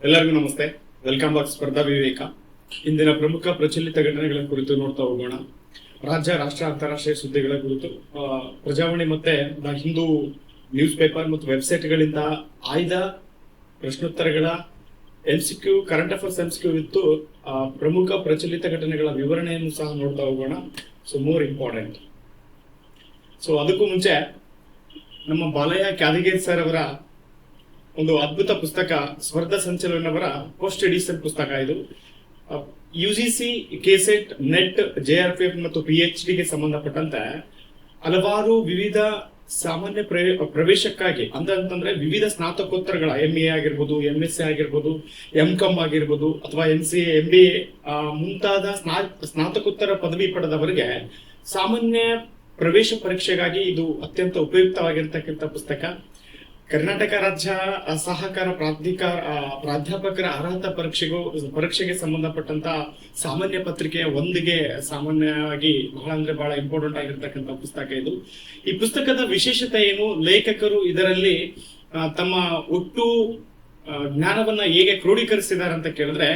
ಎಲ್ಲರಿಗೂ ನಮಸ್ತೆ. Welcome back ಸ್ಪರ್ಧಾ ವಿವೇಕ. ಇಂದಿನ ಪ್ರಮುಖ ಪ್ರಚಲಿತ ಘಟನೆಗಳ ಕುರಿತು ನೋಡ್ತಾ ಹೋಗೋಣ. ರಾಜ್ಯ, ರಾಷ್ಟ್ರ, ಅಂತಾರಾಷ್ಟ್ರೀಯ ಸುದ್ದಿಗಳ ಕುರಿತು ಪ್ರಜಾವಾಣಿ ಮತ್ತೆ ದ ಹಿಂದೂ ನ್ಯೂಸ್ ಪೇಪರ್ ಮತ್ತು ವೆಬ್ಸೈಟ್ಗಳಿಂದ ಆಯ್ದ ಪ್ರಶ್ನೋತ್ತರಗಳ MCQ, ಕರೆಂಟ್ ಅಫೇರ್ಸ್ MCQ ಇತ್ತು. ಪ್ರಮುಖ ಪ್ರಚಲಿತ ಘಟನೆಗಳ ವಿವರಣೆಯನ್ನು ಸಹ ನೋಡ್ತಾ ಹೋಗೋಣ. So more important. ಸೊ ಅದಕ್ಕೂ ಮುಂಚೆ ನಮ್ಮ ಬಾಲಯ್ಯ ಕ್ಯಾದಿಗೇರಿ ಸರ್ ಅವರ ಒಂದು ಅದ್ಭುತ ಪುಸ್ತಕ ಸ್ಪರ್ಧಾ ಸಂಚಲನವರ ಪೋಸ್ಟ್ ಎಡಿಷನ್ ಪುಸ್ತಕ ಇದು. UGC, KSET, ನೆಟ್, JRPF ಮತ್ತು PhD ಗೆ ಸಂಬಂಧಪಟ್ಟಂತೆ ಹಲವಾರು ವಿವಿಧ ಸಾಮಾನ್ಯ ಪ್ರವೇಶಕ್ಕಾಗಿ ಅಂತಂದ್ರೆ ವಿವಿಧ ಸ್ನಾತಕೋತ್ತರಗಳ MA ಆಗಿರ್ಬೋದು, MSc ಆಗಿರ್ಬೋದು, MCom ಆಗಿರ್ಬೋದು ಅಥವಾ MCA, MBA ಮುಂತಾದ ಸ್ನಾತಕೋತ್ತರ ಪದವಿ ಪಡೆದವರಿಗೆ ಸಾಮಾನ್ಯ ಪ್ರವೇಶ ಪರೀಕ್ಷೆಗಾಗಿ ಇದು ಅತ್ಯಂತ ಉಪಯುಕ್ತವಾಗಿರ್ತಕ್ಕಂಥ ಪುಸ್ತಕ. ಕರ್ನಾಟಕ ರಾಜ್ಯ ಸಹಕಾರ ಪ್ರಾಧ್ಯಾಪಕರ ಅರ್ಹತಾ ಪರೀಕ್ಷೆಗೆ ಸಂಬಂಧಪಟ್ಟಂತ ಸಾಮಾನ್ಯ ಪತ್ರಿಕೆಯ ಒಂದಿಗೆ ಸಾಮಾನ್ಯವಾಗಿ ಬಹಳ ಇಂಪಾರ್ಟೆಂಟ್ ಆಗಿರ್ತಕ್ಕಂಥ ಪುಸ್ತಕ ಇದು. ಈ ಪುಸ್ತಕದ ವಿಶೇಷತೆ ಏನು, ಲೇಖಕರು ಇದರಲ್ಲಿ ತಮ್ಮ ಒಟ್ಟು ಜ್ಞಾನವನ್ನ ಹೇಗೆ ಕ್ರೋಢೀಕರಿಸಿದ್ದಾರೆ ಅಂತ ಕೇಳಿದ್ರೆ,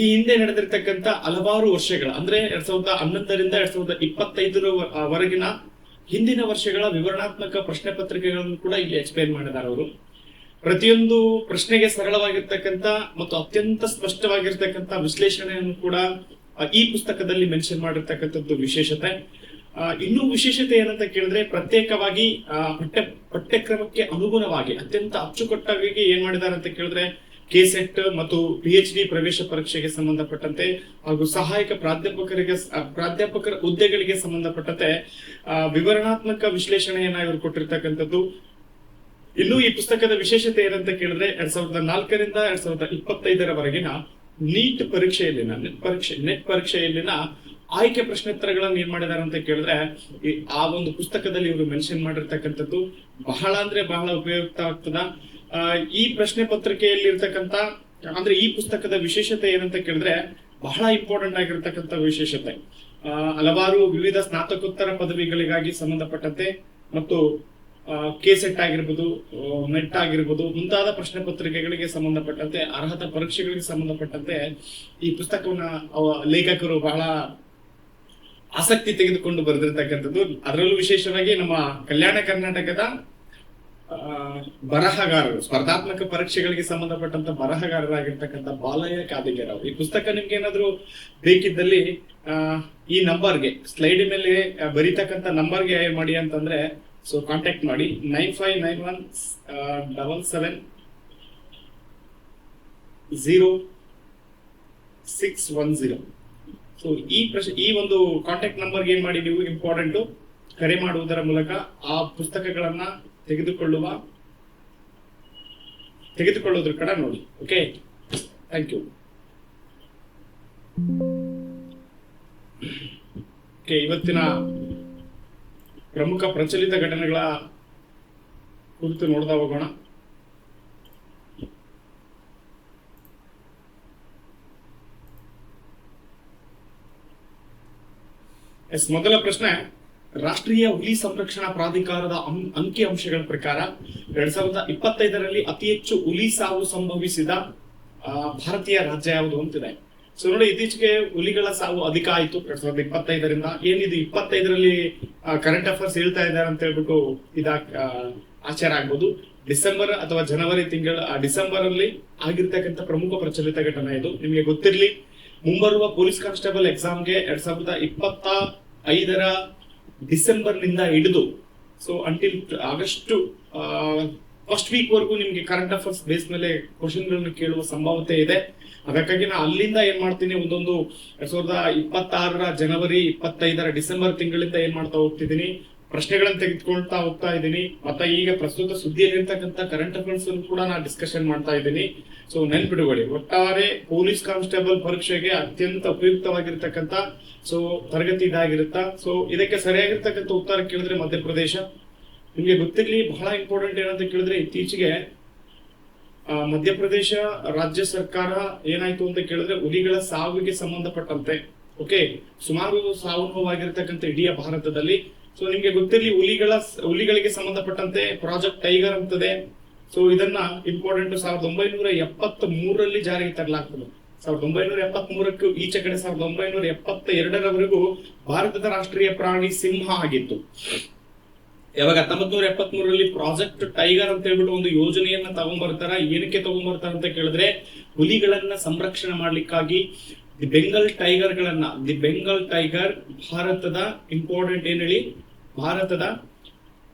ಈ ಹಿಂದೆ ನಡೆದಿರ್ತಕ್ಕಂಥ ಹಲವಾರು ವರ್ಷಗಳ ಅಂದ್ರೆ 2011ರಿಂದ 2025 ಹಿಂದಿನ ವರ್ಷಗಳ ವಿವರಣಾತ್ಮಕ ಪ್ರಶ್ನೆ ಪತ್ರಿಕೆಗಳನ್ನು ಕೂಡ ಇಲ್ಲಿ ಎಕ್ಸ್ಪ್ಲೈನ್ ಮಾಡಿದ್ದಾರೆ ಅವರು. ಪ್ರತಿಯೊಂದು ಪ್ರಶ್ನೆಗೆ ಸರಳವಾಗಿರ್ತಕ್ಕಂಥ ಮತ್ತು ಅತ್ಯಂತ ಸ್ಪಷ್ಟವಾಗಿರ್ತಕ್ಕಂಥ ವಿಶ್ಲೇಷಣೆಯನ್ನು ಕೂಡ ಈ ಪುಸ್ತಕದಲ್ಲಿ ಮೆನ್ಷನ್ ಮಾಡಿರ್ತಕ್ಕಂಥದ್ದು ವಿಶೇಷತೆ. ಇನ್ನೂ ವಿಶೇಷತೆ ಏನಂತ ಕೇಳಿದ್ರೆ, ಪ್ರತ್ಯೇಕವಾಗಿ ಪಠ್ಯಕ್ರಮಕ್ಕೆ ಅನುಗುಣವಾಗಿ ಅತ್ಯಂತ ಅಚ್ಚುಕಟ್ಟಾಗಿ ಏನ್ ಮಾಡಿದ್ದಾರೆ ಅಂತ ಕೇಳಿದ್ರೆ, KSET ಮತ್ತು PhD ಪ್ರವೇಶ ಪರೀಕ್ಷೆಗೆ ಸಂಬಂಧಪಟ್ಟಂತೆ ಹಾಗೂ ಸಹಾಯಕ ಪ್ರಾಧ್ಯಾಪಕರ ಹುದ್ದೆಗಳಿಗೆ ಸಂಬಂಧಪಟ್ಟಂತೆ ವಿವರಣಾತ್ಮಕ ವಿಶ್ಲೇಷಣೆಯನ್ನ ಇವರು ಕೊಟ್ಟಿರ್ತಕ್ಕಂಥದ್ದು. ಇನ್ನು ಈ ಪುಸ್ತಕದ ವಿಶೇಷತೆ ಏನಂತ ಕೇಳಿದ್ರೆ, 2004ರಿಂದ 2025 ನೀಟ್ ಪರೀಕ್ಷೆಯಲ್ಲಿನ ನೆಟ್ ಪರೀಕ್ಷೆಯಲ್ಲಿನ ಆಯ್ಕೆ ಪ್ರಶ್ನೋತ್ತರಗಳನ್ನು ಏನ್ ಮಾಡಿದಾರೆ ಅಂತ ಕೇಳಿದ್ರೆ, ಆ ಒಂದು ಪುಸ್ತಕದಲ್ಲಿ ಇವರು ಮೆನ್ಷನ್ ಮಾಡಿರ್ತಕ್ಕಂಥದ್ದು ಬಹಳ ಉಪಯುಕ್ತ ಆಗ್ತದ. ಈ ಪ್ರಶ್ನೆ ಪತ್ರಿಕೆಯಲ್ಲಿ ಇರ್ತಕ್ಕಂಥ ಅಂದ್ರೆ ಈ ಪುಸ್ತಕದ ವಿಶೇಷತೆ ಏನಂತ ಕೇಳಿದ್ರೆ, ಬಹಳ ಇಂಪಾರ್ಟೆಂಟ್ ಆಗಿರ್ತಕ್ಕಂಥ ವಿಶೇಷತೆ. ಹಲವಾರು ವಿವಿಧ ಸ್ನಾತಕೋತ್ತರ ಪದವಿಗಳಿಗಾಗಿ ಸಂಬಂಧಪಟ್ಟಂತೆ ಮತ್ತು KSET ಆಗಿರ್ಬೋದು, ನೆಟ್ ಆಗಿರ್ಬೋದು ಮುಂತಾದ ಪ್ರಶ್ನೆ ಪತ್ರಿಕೆಗಳಿಗೆ ಸಂಬಂಧಪಟ್ಟಂತೆ, ಅರ್ಹತಾ ಪರೀಕ್ಷೆಗಳಿಗೆ ಸಂಬಂಧಪಟ್ಟಂತೆ ಈ ಪುಸ್ತಕವನ್ನ ಲೇಖಕರು ಬಹಳ ಆಸಕ್ತಿ ತೆಗೆದುಕೊಂಡು ಬರೆದಿರ್ತಕ್ಕಂಥದ್ದು. ಅದರಲ್ಲೂ ವಿಶೇಷವಾಗಿ ನಮ್ಮ ಕಲ್ಯಾಣ ಕರ್ನಾಟಕದ ಬರಹಗಾರರು, ಸ್ಪರ್ಧಾತ್ಮಕ ಪರೀಕ್ಷೆಗಳಿಗೆ ಸಂಬಂಧಪಟ್ಟಂತ ಬರಹಗಾರರಾಗಿರ್ತಕ್ಕಂಥ ಬಾಲಯ್ಯ ಕ್ಯಾದಿಗೇರಿ ಅವರು. ಈ ಪುಸ್ತಕ ನಿಮ್ಗೆ ಏನಾದ್ರು ಬೇಕಿದ್ದಲ್ಲಿ ಈ ನಂಬರ್ಗೆ, ಸ್ಲೈಡ್ ಮೇಲೆ ಬರೀತಕ್ಕಂಥ ನಂಬರ್ಗೆ ಏನ್ ಮಾಡಿ ಅಂತಂದ್ರೆ, ಸೊ ಕಾಂಟ್ಯಾಕ್ಟ್ ಮಾಡಿ 9591770610. ಸೊ ಈ ಒಂದು ಕಾಂಟ್ಯಾಕ್ಟ್ ನಂಬರ್ಗೆ ಏನ್ ಮಾಡಿ, ನೀವು ಇಂಪಾರ್ಟೆಂಟ್ ಕರೆ ಮಾಡುವುದರ ಮೂಲಕ ಆ ಪುಸ್ತಕಗಳನ್ನ ತೆಗೆದುಕೊಳ್ಳೋದ್ರ ಕಡೆ ನೋಡಿ. Okay, thank you. ಇವತ್ತಿನ ಪ್ರಮುಖ ಪ್ರಚಲಿತ ಘಟನೆಗಳ ಕುರಿತು ನೋಡ್ತಾ ಹೋಗೋಣ. ಮೊದಲ ಪ್ರಶ್ನೆ, ರಾಷ್ಟ್ರೀಯ ಹುಲಿ ಸಂರಕ್ಷಣಾ ಪ್ರಾಧಿಕಾರದ ಅಂಕಿ ಅಂಶಗಳ ಪ್ರಕಾರ 2025 ಅತಿ ಹೆಚ್ಚು ಹುಲಿ ಸಾವು ಸಂಭವಿಸಿದ ಭಾರತೀಯ ರಾಜ್ಯ ಯಾವುದು ಅಂತಿದೆ. ಸೊ ನೋಡಿ, ಇತ್ತೀಚೆಗೆ ಹುಲಿಗಳ ಸಾವು ಅಧಿಕ ಆಯಿತು 2025. ಏನಿದು 25 ಕರೆಂಟ್ ಅಫೇರ್ಸ್ ಹೇಳ್ತಾ ಇದ್ದಾರೆ ಅಂತ ಹೇಳ್ಬಿಟ್ಟು ಆಶ್ಚರ್ಯ ಆಗ್ಬೋದು. ಡಿಸೆಂಬರ್ ಅಥವಾ ಜನವರಿ ಡಿಸೆಂಬರ್ ಅಲ್ಲಿ ಆಗಿರ್ತಕ್ಕಂಥ ಪ್ರಮುಖ ಪ್ರಚಲಿತ ಘಟನೆ ಇದು. ನಿಮಗೆ ಗೊತ್ತಿರ್ಲಿ, ಮುಂಬರುವ ಪೊಲೀಸ್ ಕಾನ್ಸ್ಟೇಬಲ್ ಎಕ್ಸಾಮ್ಗೆ 2025 ಡಿಸೆಂಬರ್ ನಿಂದ ಹಿಡಿದು so until August first week ವರೆಗೂ ನಿಮ್ಗೆ ಕರೆಂಟ್ ಅಫೇರ್ಸ್ ಬೇಸ್ ಮೇಲೆ ಕ್ವಶನ್ ಗಳನ್ನು ಕೇಳುವ ಸಂಭವತೆ ಇದೆ. ಅದಕ್ಕಾಗಿ ನಾನು ಅಲ್ಲಿಂದ ಏನ್ ಮಾಡ್ತೀನಿ, ಒಂದೊಂದು 2026 ಜನವರಿ, 25 ಡಿಸೆಂಬರ್ ತಿಂಗಳಿಂದ ಏನ್ ಮಾಡ್ತಾ ಹೋಗ್ತಿದ್ದೀನಿ, ಪ್ರಶ್ನೆಗಳನ್ನ ತೆಗೆದುಕೊಳ್ತಾ ಹೋಗ್ತಾ ಇದ್ದೀನಿ. ಮತ್ತೆ ಈಗ ಪ್ರಸ್ತುತ ಸುದ್ದಿಯಲ್ಲಿರ್ತಕ್ಕಂಥ ಕರೆಂಟ್ ಅಫೇರ್ಸ್ ಕೂಡ ನಾನು ಡಿಸ್ಕಷನ್ ಮಾಡ್ತಾ ಇದ್ದೀನಿ. ಸೊ ನೆನ್ಪಿಡುಗಳಿ, ಒಟ್ಟಾರೆ ಪೊಲೀಸ್ ಕಾನ್ಸ್ಟೇಬಲ್ ಪರೀಕ್ಷೆಗೆ ಅತ್ಯಂತ ಉಪಯುಕ್ತವಾಗಿರ್ತಕ್ಕಂಥ ತರಗತಿ ಇದಾಗಿರುತ್ತಾ. ಸೊ ಇದಕ್ಕೆ ಸರಿಯಾಗಿರ್ತಕ್ಕಂಥ ಉತ್ತರ ಕೇಳಿದ್ರೆ ಮಧ್ಯಪ್ರದೇಶ. ನಿಮ್ಗೆ ಗೊತ್ತಿರ್ಲಿ, ಬಹಳ ಇಂಪಾರ್ಟೆಂಟ್ ಏನಂತ ಕೇಳಿದ್ರೆ, ಇತ್ತೀಚೆಗೆ ಮಧ್ಯಪ್ರದೇಶ ರಾಜ್ಯ ಸರ್ಕಾರ ಏನಾಯ್ತು ಅಂತ ಕೇಳಿದ್ರೆ, ಹುಲಿಗಳ ಸಾವಿಗೆ ಸಂಬಂಧಪಟ್ಟಂತೆ ಸುಮಾರು ಸಾವು ನೋವಾಗಿರ್ತಕ್ಕಂಥ ಇಡೀ ಭಾರತದಲ್ಲಿ. ಸೊ ನಿಮ್ಗೆ ಗೊತ್ತಿರಲಿ, ಹುಲಿಗಳಿಗೆ ಸಂಬಂಧಪಟ್ಟಂತೆ ಪ್ರಾಜೆಕ್ಟ್ ಟೈಗರ್ ಅಂತದೆ. ಸೊ ಇದನ್ನ ಇಂಪಾರ್ಟೆಂಟ್ 1973ರಲ್ಲಿ ಜಾರಿಗೆ ತರಲಾಗ್ತದೆ. 1973ಕ್ಕೂ ಈಚೆ ಕಡೆ 1972ರವರೆಗೂ ಭಾರತದ ರಾಷ್ಟ್ರೀಯ ಪ್ರಾಣಿ ಸಿಂಹ ಆಗಿತ್ತು. ಯಾವಾಗ 1973ರಲ್ಲಿ ಪ್ರಾಜೆಕ್ಟ್ ಟೈಗರ್ ಅಂತ ಹೇಳ್ಬಿಟ್ಟು ಒಂದು ಯೋಜನೆಯನ್ನ ತಗೊಂಡ್ಬರ್ತಾರ. ಏನಕ್ಕೆ ತಗೊಂಡ್ಬರ್ತಾರ ಅಂತ ಕೇಳಿದ್ರೆ, ಹುಲಿಗಳನ್ನ ಸಂರಕ್ಷಣೆ ಮಾಡ್ಲಿಕ್ಕಾಗಿ ದಿ ಬೆಂಗಾಲ್ ಟೈಗರ್ ಭಾರತದ ಇಂಪಾರ್ಟೆಂಟ್ ಏನ್ ಹೇಳಿ, ಭಾರತದ